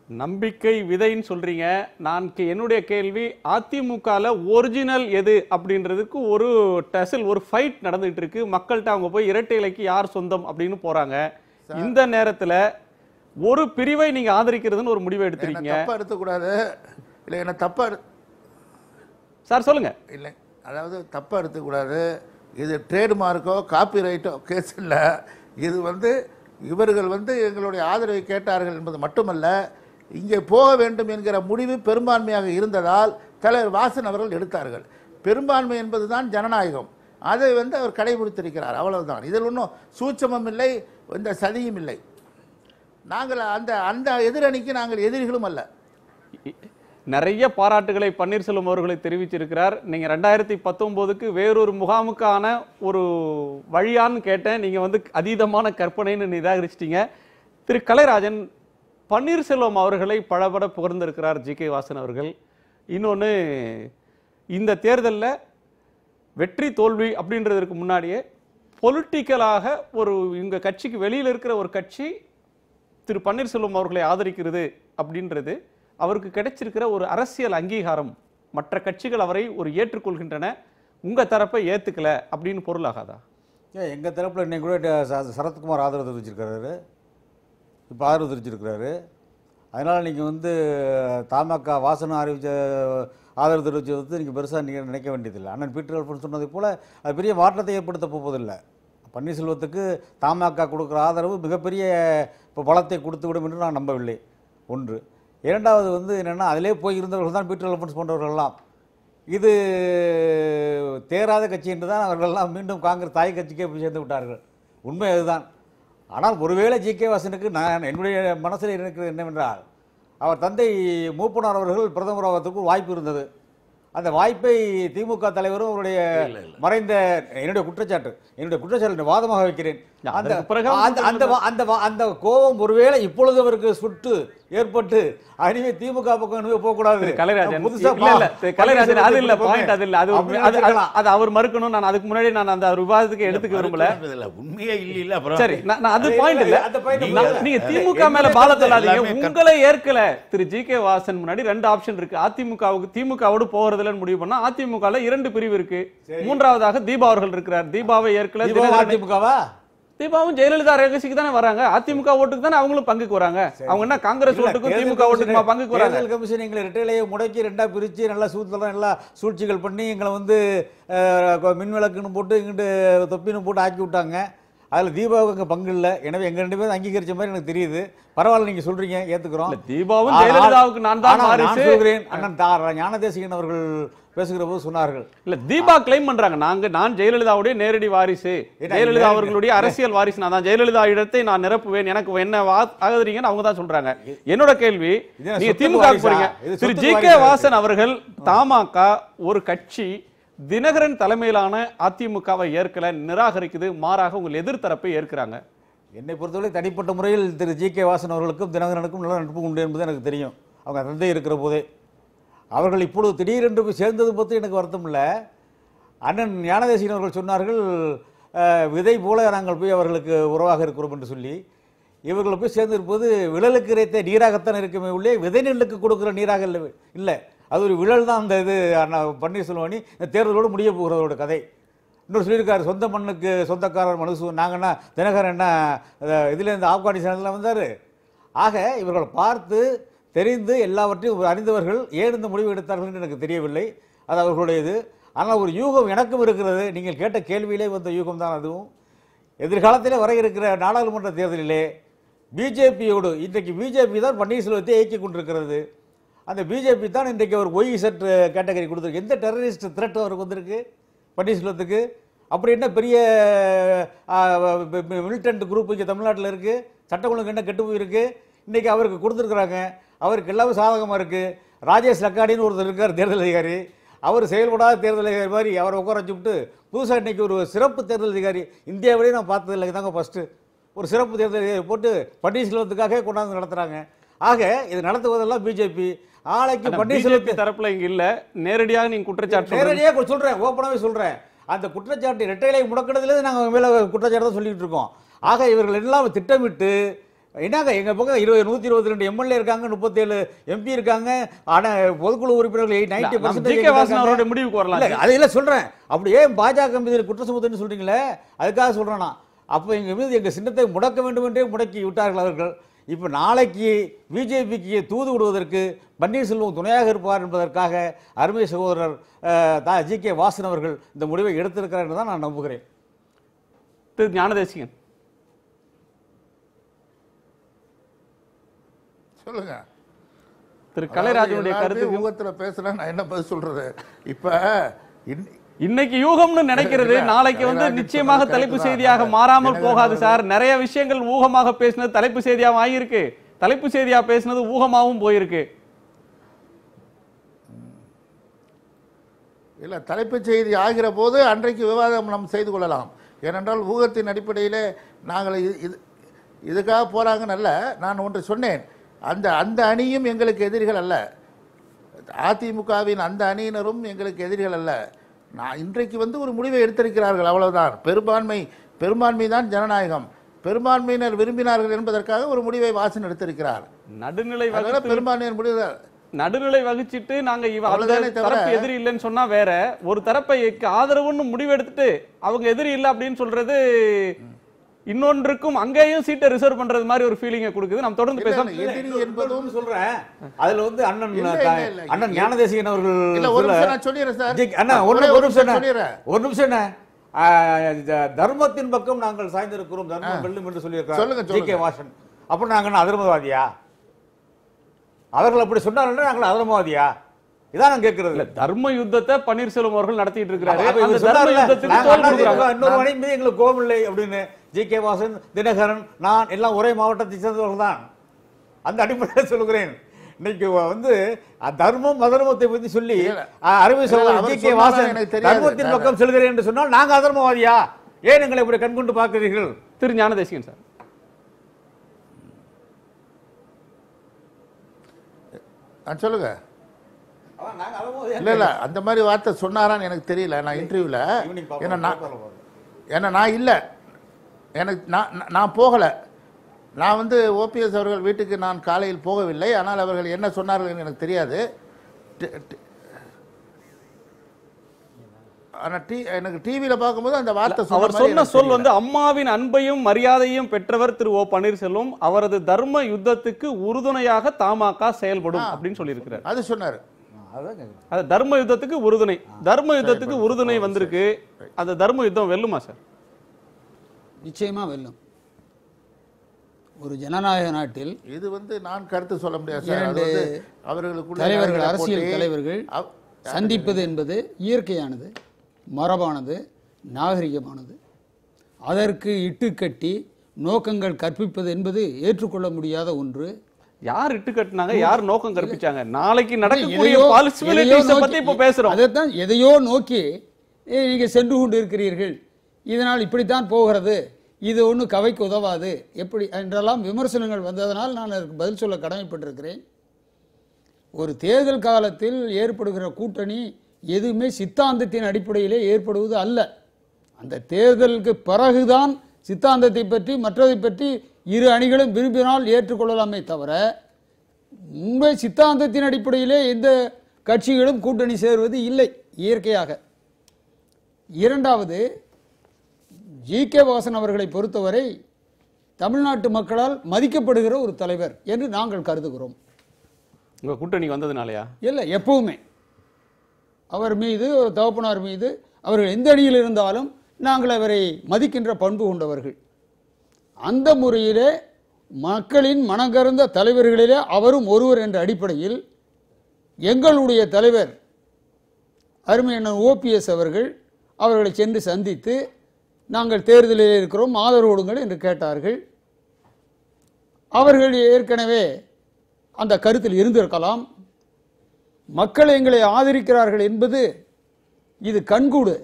நம்பிக்கை விதைன்னு சொல்றீங்க. நான் என்னுடைய கேள்வி, அதிமுகல ஒரிஜினல் எது அப்படின்றதுக்கு ஒரு டசில், ஒரு ஃபைட் நடந்துட்டு இருக்கு. மக்கள்கிட்ட அவங்க போய் இரட்டை இலைக்கு யார் சொந்தம் அப்படின்னு போறாங்க. இந்த நேரத்தில் ஒரு பிரிவை நீங்க ஆதரிக்கிறதுன்னு ஒரு முடிவை எடுத்திருக்கீங்க. தப்பா எடுத்துக்கூடாது. இல்லை, என்ன தப்பா சார் சொல்லுங்க. இல்லை, அதாவது தப்பா எடுத்துக்கூடாது. இது ட்ரேட்மார்க்கோ காப்பிரைட்டோ கேஸ் இல்லை. இது இவர்கள் எங்களுடைய ஆதரவை கேட்டார்கள் என்பது மட்டுமல்ல, இங்கே போக வேண்டும் என்கிற முடிவு பெரும்பான்மையாக இருந்ததால் தலைவர் வாசன் அவர்கள் எடுத்தார்கள். பெரும்பான்மை என்பதுதான் ஜனநாயகம், அதை அவர் கடைபிடித்திருக்கிறார், அவ்வளவுதான். இதில் ஒன்றும் சூட்சமும் இல்லை, இந்த சதியும் இல்லை. நாங்கள் அந்த எதிரணிக்கு நாங்கள் எதிரிகளும் அல்ல. நிறைய பாராட்டுகளை பன்னீர்செல்வம் அவர்களை தெரிவிச்சிருக்கிறார். நீங்க 2019க்கு வேறொரு முகாமுக்கான ஒரு வழியான்னு கேட்டேன், நீங்க அதீதமான கற்பனைன்னு நிராகரிச்சிட்டீங்க. திரு கலைராஜன், பன்னீர்செல்வம் அவர்களை பலபட புகழ்ந்திருக்கிறார் ஜி.கே. வாசன் அவர்கள். இன்னொன்று, இந்த தேர்தலில் வெற்றி தோல்வி அப்படின்றதுக்கு முன்னாடியே பொலிட்டிக்கலாக ஒரு இங்க கட்சிக்கு வெளியில் இருக்கிற ஒரு கட்சி திரு பன்னீர்செல்வம் அவர்களை ஆதரிக்கிறது அப்படின்றது அவருக்கு கிடைச்சிருக்கிற ஒரு அரசியல் அங்கீகாரம். மற்ற கட்சிகள் அவரை ஒரு ஏற்றுக்கொள்கின்றன. உங்க தரப்பை ஏத்துக்கல அப்படின்னு பொருள் ஆகாதா? ஏன் எங்கள் தரப்பில் இன்னைக்கு கூட சரத்குமார் ஆதரவு தெரிவிச்சிருக்கிறாரு, இப்போ ஆதரவு தெரிவிச்சிருக்கிறாரு. அதனால் நீங்கள் வந்து தமாக வாசனை அறிவித்த ஆதரவு தெரிவித்தது வந்து நீங்கள் பெருசாக நீங்கள் நினைக்க வேண்டியதில்லை. அண்ணன் பீட்டர் அல்ஃபோன்ஸ் சொன்னதை போல் அது பெரிய மாற்றத்தை ஏற்படுத்த போவதில்லை. பன்னீர்செல்வத்துக்கு தமாக கொடுக்குற ஆதரவு மிகப்பெரிய இப்போ பலத்தை கொடுத்து விடும் என்று நான் நம்பவில்லை. ஒன்று. இரண்டாவது வந்து என்னென்னா, அதிலே போய் இருந்தவர்கள் தான் பீட்டர் அல்ஃபோன்ஸ் போன்றவர்கள்லாம் இது தேராத கட்சி என்று தான் அவர்களெல்லாம் மீண்டும் காங்கிரஸ் தாய் கட்சிக்கே போய் சேர்ந்து விட்டார்கள். உண்மை அதுதான். ஆனால் ஒருவேளை ஜி.கே. வாசனுக்கு நான் என்னுடைய மனசில் இருக்கிறது என்னவென்றால், அவர் தந்தை மூப்பனார் அவர்கள் பிரதமர் ஆவதற்கு வாய்ப்பு இருந்தது. அந்த வாய்ப்பை திமுக தலைவரும் அவருடைய மறைந்த என்னுடைய குற்றச்சாட்டு வாதமாக வைக்கிறேன். அந்த கோபம் ஒருவேளை இப்பொழுது அவருக்கு சுட்டு ஏற்பட்டு அனிமே திமுக பக்கம் போகக்கூடாது. அது அவர் மறுக்கணும். நான் அதுக்கு முன்னாடி நான் அந்த விவாதத்துக்கு எடுத்துக்க விரும்பல. உண்மையே இல்ல. சரி, நான் அது பாயிண்ட் இல்ல. நீங்க திமுக மேல பால தள்ளாதீங்க. உங்களை ஏற்கல திரு ஜி.கே. வாசன் முன்னாடி 2 ஆப்ஷன் இருக்கு. அதிமுகவுக்கு திமுகவோடு போறதுல முடிவு பண்ணா அதிமுகல 2 பிரிவு இருக்கு. மூன்றாவதாக தீபா அவர்கள் இருக்கிறார். தீபாவை ஏற்கல. அதிமுகவா? தீபாவும் ஜெயலலிதா ரகசிக்கு தானே வராங்க. அதிமுக ஓட்டுக்கு தானே அவங்களும் பங்குக்கு வராங்க. அவங்க என்ன காங்கிரஸ் ஓட்டுக்கும் திமுக ஓட்டுக்குமா பங்குக்கு வராங்க? தேர்தல் கமிஷன் எங்களை இரட்டையிலையை முடக்கி 2ஆ பிரிச்சு நல்லா சூழ்ச்சிகள் பண்ணி எங்களை வந்து மின்விளக்குன்னு போட்டு இங்கிட்டு தொப்பின்னு போட்டு ஆக்கி விட்டாங்க. அதில் தீபாவுக்கு பங்கு இல்லை. எனவே எங்க 2 பேரும் அங்கீகரிச்ச மாதிரி எனக்கு தெரியுது. பரவாயில்ல, நீங்க சொல்றீங்க, ஏத்துக்கிறோம். தீபாவும் ஜெயலலிதாவுக்கு நான் தான் சொல்கிறேன். அண்ணன் ஞானதேசிகன் அவர்கள் பேசுகிற போது சொன்னார்கள். இல்ல, தீபா கிளைம் பண்றாங்க, நான் ஜெயலலிதாவுடைய நேரடி வாரிசு, ஜெயலலிதா அவர்களுடைய அரசியல் வாரிசு, நான் தான் ஜெயலலிதா இடத்தை நான் நிரப்புவேன், எனக்கு என்ன ஆகுறீங்கன்னு அவங்க தான் சொல்றாங்க. என்னோட கேள்வி, நீங்க திமுக போறீங்க. திரு ஜி.கே. வாசன் அவர்கள் தமாக ஒரு கட்சி தினகரன் தலைமையிலான அதிமுகவை ஏற்கல, நிராகரிக்குது, மாறாக உங்கள் எதிர்த்தரப்பை ஏற்கிறாங்க. என்னை பொறுத்தவரை தனிப்பட்ட முறையில் திரு ஜி.கே. வாசன் அவர்களுக்கும் தினகரனுக்கும் நல்ல நட்பு உண்டு என்பது எனக்கு தெரியும். அவங்க தந்தை இருக்கிற போதே. அவர்கள் இப்பொழுது திடீரென்று போய் சேர்ந்தது பற்றி எனக்கு வருத்தம் இல்லை. அண்ணன் ஞானதேசிகன் அவர்கள் சொன்னார்கள், விதை போல நாங்கள் போய் அவர்களுக்கு உறவாக இருக்கிறோம் என்று சொல்லி. இவர்கள் போய் சேர்ந்திருப்பது விழலுக்கு இறைத்த நீராகத்தான் இருக்குமே உள்ளே விதை நெல்லுக்கு கொடுக்குற நீராக இல்லை. அது ஒரு விழல் தான். அந்த இது பன்னீர்செல்வம் இந்த தேர்தலோடு முடிய போகிறதோட கதை. இன்னொரு சொல்லியிருக்காரு, சொந்த மண்ணுக்கு சொந்தக்காரர் மனுசு, நாங்கன்னா தினகரன் என்ன இதுலேருந்து ஆப்கானிஸ்தானில் வந்தார். ஆக இவர்கள் பார்த்து தெரிந்து எல்லாவற்றையும் அறிந்தவர்கள் ஏன் இந்த முடிவு எடுத்தார்கள் என்று எனக்கு தெரியவில்லை. அது அவர்களுடையது. ஆனால் ஒரு யூகம் எனக்கும் இருக்கிறது. நீங்கள் கேட்ட கேள்வியிலே வந்த யூகம் தான் அதுவும். எதிர்காலத்திலே வர இருக்கிற நாடாளுமன்ற தேர்தலிலே பிஜேபியோடு, இன்றைக்கு பிஜேபி தான் பன்னீர்செல்வத்தை இயக்கி கொண்டிருக்கிறது. அந்த பிஜேபி தான் இன்றைக்கு அவர் OIZ கேட்டகரி கொடுத்துருக்கு. எந்த டெரரிஸ்ட் த்ரெட் அவருக்கு வந்திருக்கு பன்னீர்செல்வத்துக்கு? அப்படி என்ன பெரிய மிலிட்டன்ட் குரூப் இங்கே தமிழ்நாட்டில் இருக்குது? சட்ட ஒழுங்கு என்ன கெட்டு போயிருக்கு? இன்றைக்கி அவருக்கு கொடுத்துருக்குறாங்க. அவருக்கு எல்லாமே சாதகமாக இருக்குது. ராஜேஷ் லக்காடின்னு ஒருத்தர் இருக்கார் தேர்தல் அதிகாரி. அவர் செயல்படாத தேர்தல் அதிகாரி மாதிரி அவரை உட்கார வச்சுவிட்டு புதுசாக இன்றைக்கி ஒரு சிறப்பு தேர்தல் அதிகாரி இந்தியாவிலேயே நான் பார்த்ததில்லை, தாங்க ஃபஸ்ட்டு ஒரு சிறப்பு தேர்தல் அதிகாரி போட்டு பன்னீர்செல்வத்துக்காக கொண்டாந்து நடத்துகிறாங்க. ஆக இது நடத்துவதெல்லாம் பிஜேபி. ஆலைக்கு பன்னீர்செல்வம் தரப்புல இங்க இல்ல. நேரடியாக நீங்க குற்றச்சாட்டு நேரடியாக சொல்றேன், ஓப்பனாவே சொல்றேன். அந்த குற்றச்சாட்டு இரட்டைலை முடக்கினதுலேருந்து நாங்கள் அவங்க மேலே குற்றச்சாட்டு தான் சொல்லிட்டு இருக்கோம். ஆக இவர்கள் எல்லாம் திட்டமிட்டு என்னங்க எங்கள் பக்கம் 122 எம்எல்ஏ இருக்காங்க, 37 MP இருக்காங்க, ஆனால் பொதுக்குழு உறுப்பினர்கள் 90% முடிவுக்கு வரலாம். அதெல்லாம் சொல்கிறேன். அப்படியே பாஜக மீது குற்ற சுமத்துன்னு சொல்கிறீங்களே, அதுக்காக சொல்கிறேன் நான். அப்போ எங்கள் மீது எங்கள் சின்னத்தை முடக்க வேண்டும் என்றே முடக்கி விட்டார்கள் அவர்கள். இப்போ நாளைக்கு பிஜேபிக்கு தூது விடுவதற்கு பன்னீர்செல்வம் துணையாக இருப்பார் என்பதற்காக அருமை சகோதரர் ஜி.கே. வாசன் அவர்கள் இந்த முடிவை எடுத்திருக்கிறார் என்று தான் நான் நம்புகிறேன். திரு ஞானதேசிகன் சொல்லுங்க. திரு கலைராஜனுடைய கருத்து யூகத்தில் பேசுறேன், நான் என்ன பதில் சொல்றது? இப்ப இன்னைக்கு யூகம்னு நினைக்கிறது நாளைக்கு நிச்சயமாக தலைப்பு செய்தியாக மாறாமல் போகாது சார். நிறைய விஷயங்கள் ஊகமாக பேசினது தலைப்பு செய்தியாக ஆகியிருக்கு, தலைப்பு செய்தியா பேசினது ஊகமாகவும் போயிருக்கு. இல்ல, தலைப்பு செய்தி ஆகிற போது அன்றைக்கு விவாதம் நாம் செய்து கொள்ளலாம். ஏனென்றால் ஊகத்தின் அடிப்படையில் நாங்கள் இதுக்காக போறாங்கன்னு அல்ல. நான் ஒன்று சொன்னேன், அந்த அணியும் எங்களுக்கு எதிரிகள் அல்ல, அதிமுகவின் அந்த அணியினரும் எங்களுக்கு எதிரிகள் அல்ல. நான் இன்றைக்கு ஒரு முடிவை எடுத்திருக்கிறார்கள், அவ்வளவுதான். பெரும்பான்மை தான் ஜனநாயகம். பெரும்பான்மையினர் விரும்பினார்கள் என்பதற்காக ஒரு முடிவை வாசன் எடுத்திருக்கிறார். நடுநிலை பெரும்பான்மையினர் முடிவு நடுநிலை வகிச்சிட்டு நாங்க அந்த அவ்வளவுதானே தவிர- தரப்பு எதிரி இல்லைன்னு சொன்னா வேற, ஒரு தரப்பை ஆதரவுன்னு முடிவெடுத்துட்டு அவங்க எதிரி இல்லை அப்படின்னு சொல்றது இன்னொன்றுக்கும் அங்கேயும் சீட்டை ரிசர்வ் பண்றது மாதிரி ஒரு ஃபீலிங்கை கொடுக்குது. நம்ம தொடர்ந்து பேசலாம். எதிரி என்பதும் சொல்றேன். அதுல வந்து அண்ணன் இல்ல, இல்ல, இல்ல. அண்ணன் ஞானதேசிகன் அவர்கள் இல்ல, ஒரு நிமிஷம் நான் சொல்லிடுறேன் சார். அண்ணா ஒரு ஒரே நிமிஷம் சொல்லிடுறேன். ஒரு நிமிஷம் என்ன தர்மத்தின் பக்கம் நாங்கள் சாய்ந்திருக்கிறோம், தர்மம் வெல்லும் என்று சொல்லுங்க, சொல்லியிருக்காங்க ஜி.கே. வாசன். அப்ப நாங்க என்ன அதர்மவாதியா? அவர்கள் அப்படி சொன்னார்கள் நாங்கள் அதர்மவாதியா? இதான் நான் கேட்கறது. இல்ல, தர்ம யுத்தத்தை பன்னீர்செல்வம் அவர்கள் நடத்திட்டு இருக்காரு. அப்ப இவர் அந்த தர்ம சொன்னார்ல, யுத்தத்துக்கு நாங்க தோல் அண்ணா கொடுக்குறாங்க. இன்னொரு மணி மீது எங்களுக்கு கோபம் இல்லை அப்படின்னு. ஜி.கே. வாசன், தினகரன், நான் எல்லாம் ஒரே மாவட்டத்தை சேர்ந்தவர்கள் தான். அந்த அடிப்படையில் சொல்லுகிறேன். இன்னைக்கு வந்து தர்மம் அதர்மத்தை பத்தி சொல்லி அருமை சகோதரர் அவர் ஜி.கே. சொன்னாரா வாசன் எனக்கு தெரியாது. தர்மத்தின் பக்கம் செல்கிறேன் என்று சொன்னால் நாங்க அதர்மவாதியா? ஏன் எங்களை இப்படி கண்கொண்டு பார்க்கிறீர்கள்? திரு ஞானதேசிகன் சார். சொல்லுங்க. இல்ல இல்ல, அந்த மாதிரி வார்த்தை சொன்னாரான்னு எனக்கு தெரியல. நான் இன்டர்வியூல ஏன்னா நான் இல்லை, எனக்கு நான் போகலை. நான் வந்து ஓபிஎஸ் அவர்கள் வீட்டுக்கு நான் காலையில் போகவில்லை. ஆனால் அவர்கள் என்ன சொன்னார்கள் எனக்கு தெரியாது. எனக்கு டிவியில பார்க்கும்போது அந்த வார்த்தை அவர் சொன்ன சொல் வந்து அம்மாவின் அன்பையும் மரியாதையும் பெற்றவர் திரு ஓ பன்னீர்செல்வம், அவரது தர்ம யுத்தத்துக்கு உறுதுணையாக தமாக செயல்படும் அப்படின்னு சொல்லியிருக்கிறார். அது சொன்னார். அது தர்ம யுத்தத்துக்கு உறுதுணை, தர்ம யுத்தத்துக்கு உறுதுணை வந்திருக்கு. அந்த தர்ம யுத்தம் வெல்லுமா சார்? நிச்சயமா வெல்லும். ஒரு ஜனநாயக நாட்டில் இது வந்து நான் கருத்து சொல்ல முடியாது சார். இரண்டு அவர்களுக்குள்ள தலைவர்கள், அரசியல் தலைவர்கள் சந்திப்பது என்பது இயற்கையானது, மரபானது, நாகரிகமானது. அதற்கு இட்டுக்கட்டி நோக்கங்கள் கற்பிப்பது என்பது ஏற்றுக்கொள்ள முடியாத ஒன்று. யார் இட்டு கட்டினாங்க, யார் நோக்கம் கற்பிச்சாங்க? நாளைக்கு நடக்கக்கூடிய பாலிசிபிலிட்டிஸை பத்தி இப்ப பேசுறோம். அதைத்தான் எதையோ நோக்கி நீங்க சென்று கொண்டு இருக்கிறீர்கள், இதனால் இப்படித்தான் போகிறது, இது ஒன்றும் கவைக்கு உதவாது எப்படி என்றெல்லாம் விமர்சனங்கள் வந்ததனால் நான் அதற்கு பதில் சொல்ல கடமைப்பட்டிருக்கிறேன். ஒரு தேர்தல் காலத்தில் ஏற்படுகிற கூட்டணி எதுவுமே சித்தாந்தத்தின் அடிப்படையிலே ஏற்படுவது அல்ல. அந்த தேர்தலுக்கு பிறகுதான் சித்தாந்தத்தை பற்றி மற்றதை பற்றி இரு அணிகளும் விரும்பினால் ஏற்றுக்கொள்ளலாமே தவிர முன்பே சித்தாந்தத்தின் அடிப்படையிலே எந்த கட்சிகளும் கூட்டணி சேருவது இல்லை இயற்கையாக. இரண்டாவது, ஜி.கே. வாசன் அவர்களை பொறுத்தவரை தமிழ்நாட்டு மக்களால் மதிக்கப்படுகிற ஒரு தலைவர் என்று நாங்கள் கருதுகிறோம். உங்க கூட்டணி வந்ததுனாலயா? இல்லை, எப்பவுமே அவர் மீது, ஒரு தகப்பனார் மீது, அவர்கள் எந்த அணியில் இருந்தாலும் நாங்கள் அவரை மதிக்கின்ற பண்பு கொண்டவர்கள். அந்த முறையிலே மக்களின் மனங்கறந்த தலைவர்களிலே அவரும் ஒருவர் என்ற அடிப்படையில் எங்களுடைய தலைவர் அருமை அண்ணன் ஓபிஎஸ் அவர்கள் அவர்களை சென்று சந்தித்து நாங்கள் தேர்தலில் இருக்கிறோம், ஆதரவு கொடுங்கள் என்று கேட்டார்கள். அவர்கள் ஏற்கனவே அந்த கருத்தில் இருந்திருக்கலாம். மக்கள் எங்களை ஆதரிக்கிறார்கள் என்பது இது கண்கூடு.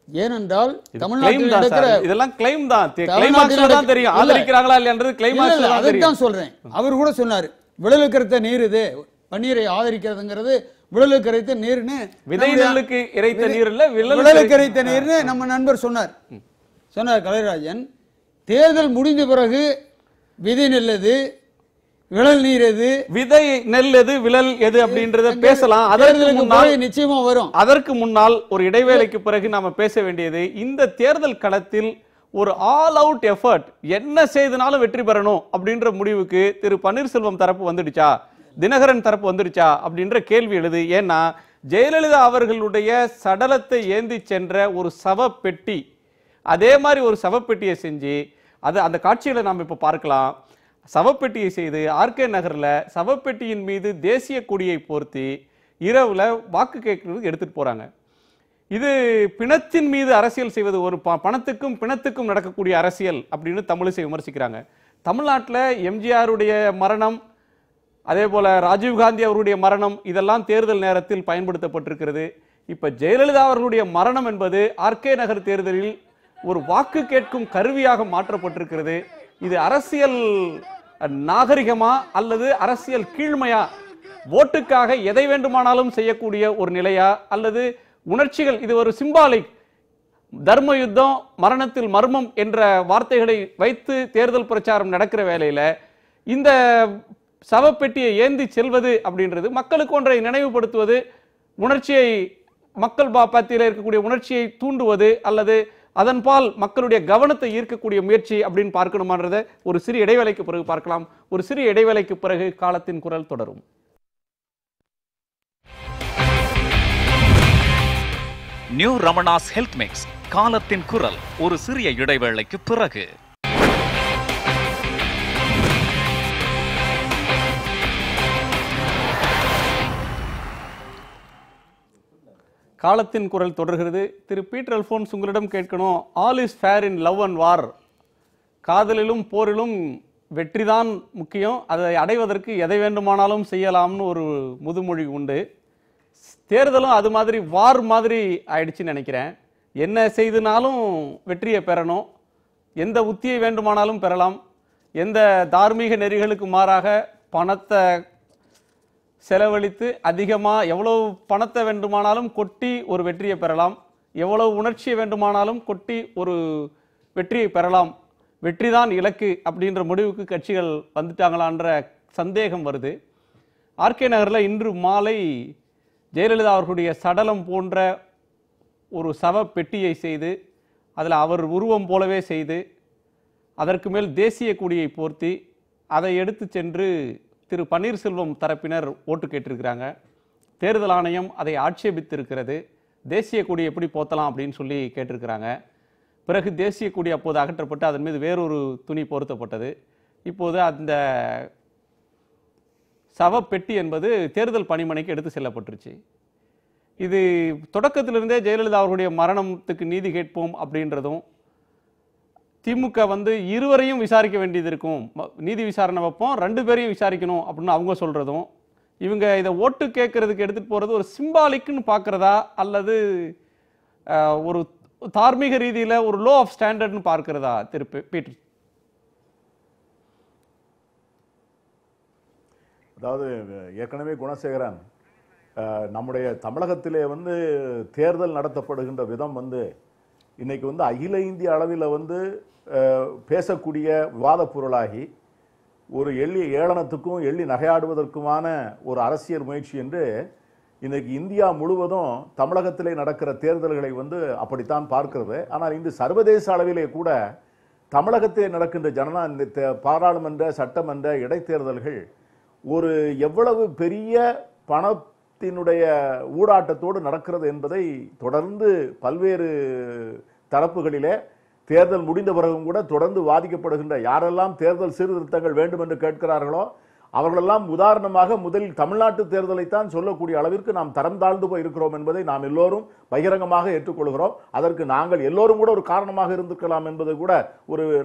ஏனென்றால் தமிழ்நாட்டில் நடக்கிற இதெல்லாம் கிளைம் தான், கிளைமாக்ஸ்ல தான் தெரியும் ஆதரிக்கிறாங்களா இல்லைன்றது கிளைமாக்ஸ்ல தான் தெரியும். அதான் சொல்றேன். அவர் கூட சொன்னார், விழலுக்கு கரைத்த நீர் இது, பன்னீரை ஆதரிக்கிறதுங்கிறது விழலுக்கு கரைத்த நீர்னு, விதை நெல்லுக்கு இறைத்த நீர் இல்ல விழலுக்கு கரைத்த நீர்னு நம்ம நண்பர் சொன்னார். கலைராஜன். தேர்தல் முடிந்த பிறகு விதை நெல் எது, விழல் நீர் எது, விதை நெல் எது, விழல் எது அப்படின்றத பேசலாம். நிச்சயமா வரும். அதற்கு முன்னால் ஒரு இடைவேளைக்கு பிறகு நாம பேச வேண்டியது, இந்த தேர்தல் களத்தில் ஒரு ஆல் அவுட் எஃபர்ட், என்ன செய்தனாலும் வெற்றி பெறணும் அப்படின்ற முடிவுக்கு திரு பன்னீர்செல்வம் தரப்பு வந்துடுச்சா, தினகரன் தரப்பு வந்துடுச்சா அப்படின்ற கேள்வி எழுது. ஏன்னா ஜெயலலிதா அவர்களுடைய சடலத்தை ஏந்தி சென்ற ஒரு சவப்பெட்டி, அதே மாதிரி ஒரு சவப்பெட்டியை செஞ்சு அது அந்த காட்சிகளை நாம் இப்ப பார்க்கலாம். சவப்பெட்டியை செய்து ஆர்கே நகர்ல சவப்பெட்டியின் மீது தேசிய கொடியை போர்த்தி இரவுல வாக்கு கேட்கறதுக்கு எடுத்துட்டு போறாங்க. இது பிணத்தின் மீது அரசியல் செய்வது, ஒரு பணத்துக்கும் பிணத்துக்கும் நடக்கக்கூடிய அரசியல் அப்படின்னு தமிழிசை விமர்சிக்கிறாங்க. தமிழ்நாட்டில் எம்ஜிஆருடைய மரணம், அதே போல ராஜீவ்காந்தி அவருடைய மரணம், இதெல்லாம் தேர்தல் நேரத்தில் பயன்படுத்தப்பட்டிருக்கிறது. இப்ப ஜெயலலிதா அவர்களுடைய மரணம் என்பது ஆர்கே நகர் தேர்தலில் ஒரு வாக்கு கேட்கும் கருவியாக மாற்றப்பட்டிருக்கிறது. இது அரசியல் நாகரிகமா அல்லது அரசியல் கீழ்மையா, ஓட்டுக்காக எதை வேண்டுமானாலும் செய்யக்கூடிய ஒரு நிலையா, அல்லது உணர்ச்சிகள், இது ஒரு சிம்பாலிக், தர்ம யுத்தம் மரணத்தில் மர்மம் என்ற வார்த்தைகளை வைத்து தேர்தல் பிரச்சாரம் நடக்கிற வேளையில இந்த சவப்பெட்டியை ஏந்தி செல்வது அப்படின்றது மக்களுக்கு ஒன்றை நினைவுபடுத்துவது, உணர்ச்சியை மக்கள் பத்தியில் இருக்கக்கூடிய உணர்ச்சியை தூண்டுவது அல்லது அதன்பால் மக்களுடைய கவனத்தை ஈர்க்கக்கூடிய முயற்சி அப்படின்னு பார்க்கணுமான்றத ஒரு சிறிய இடைவேளைக்கு பிறகு பார்க்கலாம். ஒரு சிறிய இடைவேளைக்கு பிறகு காலத்தின் குரல் தொடரும். நியூ ரமணாஸ் ஹெல்த் மிக்ஸ், காலத்தின் குரல். ஒரு சிறிய இடைவேளைக்கு பிறகு. காலத்தின் குரல் தொடர்கிறது. திரு பீட்டர் அல்போன்ஸ், உங்களிடம் கேட்கணும், all is fair in love and war. காதலிலும் போரிலும் வெற்றிதான் முக்கியம், அதை அடைவதற்கு எதை வேண்டுமானாலும் செய்யலாம்னு ஒரு முதுமொழி உண்டு. தேர்தலும் அது மாதிரி வார் மாதிரி ஆயிடுச்சுன்னு நினைக்கிறேன். என்ன செய்துனாலும் வெற்றியை பெறணும், எந்த உத்தியை வேண்டுமானாலும் பெறலாம், எந்த தார்மீக நெறிகளுக்கு மாறாக பணத்தை செலவழித்து அதிகமாக எவ்வளவு பணத்தை வேண்டுமானாலும் கொட்டி ஒரு வெற்றியை பெறலாம், எவ்வளவு உணர்ச்சியை வேண்டுமானாலும் கொட்டி ஒரு வெற்றியை பெறலாம், வெற்றிதான் இலக்கு அப்படின்ற முடிவுக்கு கட்சிகள் வந்துட்டாங்களான்ற சந்தேகம் வருது. ஆர்கே நகரில் இன்று மாலை ஜெயலலிதா அவர்களுடைய சடலம் போன்ற ஒரு சவ பெட்டியை செய்து அதில் அவர் உருவம் போலவே செய்து அதற்கு மேல் தேசிய கொடியை போர்த்தி அதை எடுத்து சென்று திரு பன்னீர்செல்வம் தரப்பினர் ஓட்டு கேட்டிருக்கிறாங்க. தேர்தல் ஆணையம் அதை ஆட்சேபித்திருக்கிறது. தேசிய கொடி எப்படி போத்தலாம் அப்படின்னு சொல்லி கேட்டிருக்கிறாங்க. பிறகு தேசிய கொடி அப்போது அகற்றப்பட்டு அதன் மீது வேறொரு துணி பொருத்தப்பட்டது. இப்போது அந்த சவப்பெட்டி என்பது தேர்தல் பணிமனைக்கு எடுத்து செல்லப்பட்டுருச்சு. இது தொடக்கத்திலிருந்தே ஜெயலலிதா அவர்களுடைய மரணத்துக்கு நீதி கேட்போம் அப்படின்றதும், திமுக இருவரையும் விசாரிக்க வேண்டியது இருக்கும், நீதி விசாரணை வைப்போம், 2 பேரையும் விசாரிக்கணும் அப்படின்னு அவங்க சொல்றதும், இவங்க இதை ஓட்டு கேட்கறதுக்கு எடுத்துட்டு போறது ஒரு சிம்பாலிக்னு பார்க்கறதா அல்லது ஒரு தார்மீக ரீதியில் ஒரு லோ ஆஃப் ஸ்டாண்டர்ட்னு பார்க்கிறதா திரு பீட்டர்? அதாவது ஏற்கனவே குணசேகரன் நம்முடைய தமிழகத்திலே தேர்தல் நடத்தப்படுகின்ற விதம் இன்னைக்கு அகில இந்திய அளவில் பேசக்கூடிய விவாத பொருளாகி ஒரு எள்ளி ஏளனத்துக்கும் எள்ளி நகையாடுவதற்குமான ஒரு அரசியல் முயற்சி என்று இன்னைக்கு இந்தியா முழுவதும் தமிழகத்திலே நடக்கிற தேர்தல்களை அப்படித்தான் பார்க்கிறது. ஆனால் இன்று சர்வதேச அளவிலே கூட தமிழகத்திலே நடக்கின்ற பாராளுமன்ற சட்டமன்ற இடைத்தேர்தல்கள் ஒரு எவ்வளவு பெரிய பணத்தினுடைய ஊடாட்டத்தோடு நடக்கிறது என்பதை தொடர்ந்து பல்வேறு தரப்புகளிலே தேர்தல் முடிந்த பிறகும் கூட தொடர்ந்து வாதிக்கப்படுகின்ற யாரெல்லாம் தேர்தல் சீர்திருத்தங்கள் வேண்டும் என்று கேட்கிறார்களோ அவர்களெல்லாம் உதாரணமாக முதலில் தமிழ்நாட்டு தேர்தலைத்தான் சொல்லக்கூடிய அளவிற்கு நாம் தரம் தாழ்ந்து போய் இருக்கிறோம் என்பதை நாம் எல்லோரும் பகிரங்கமாக ஏற்றுக்கொள்கிறோம். அதற்கு நாங்கள் எல்லோரும் கூட ஒரு காரணமாக இருந்திருக்கலாம் என்பதை கூட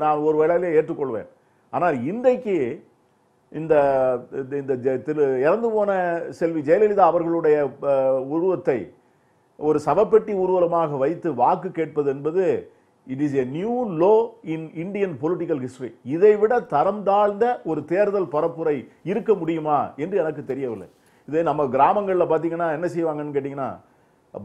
நான் ஒரு வேளையிலே ஏற்றுக்கொள்வேன். ஆனால் இன்றைக்கு இந்த இறந்து போன செல்வி ஜெயலலிதா அவர்களுடைய உருவத்தை ஒரு சவப்பெட்டி ஊர்வலமாக வைத்து வாக்கு கேட்பது என்பது it is a new low in Indian political history. இதைவிட தரம் தாழ்ந்த ஒரு தேர்தல் பரப்புரை இருக்க முடியுமா என்று எனக்கு தெரியவில்லை. இதே நம்ம கிராமங்களில் பார்த்தீங்கன்னா என்ன செய்வாங்கன்னு கேட்டிங்கன்னா,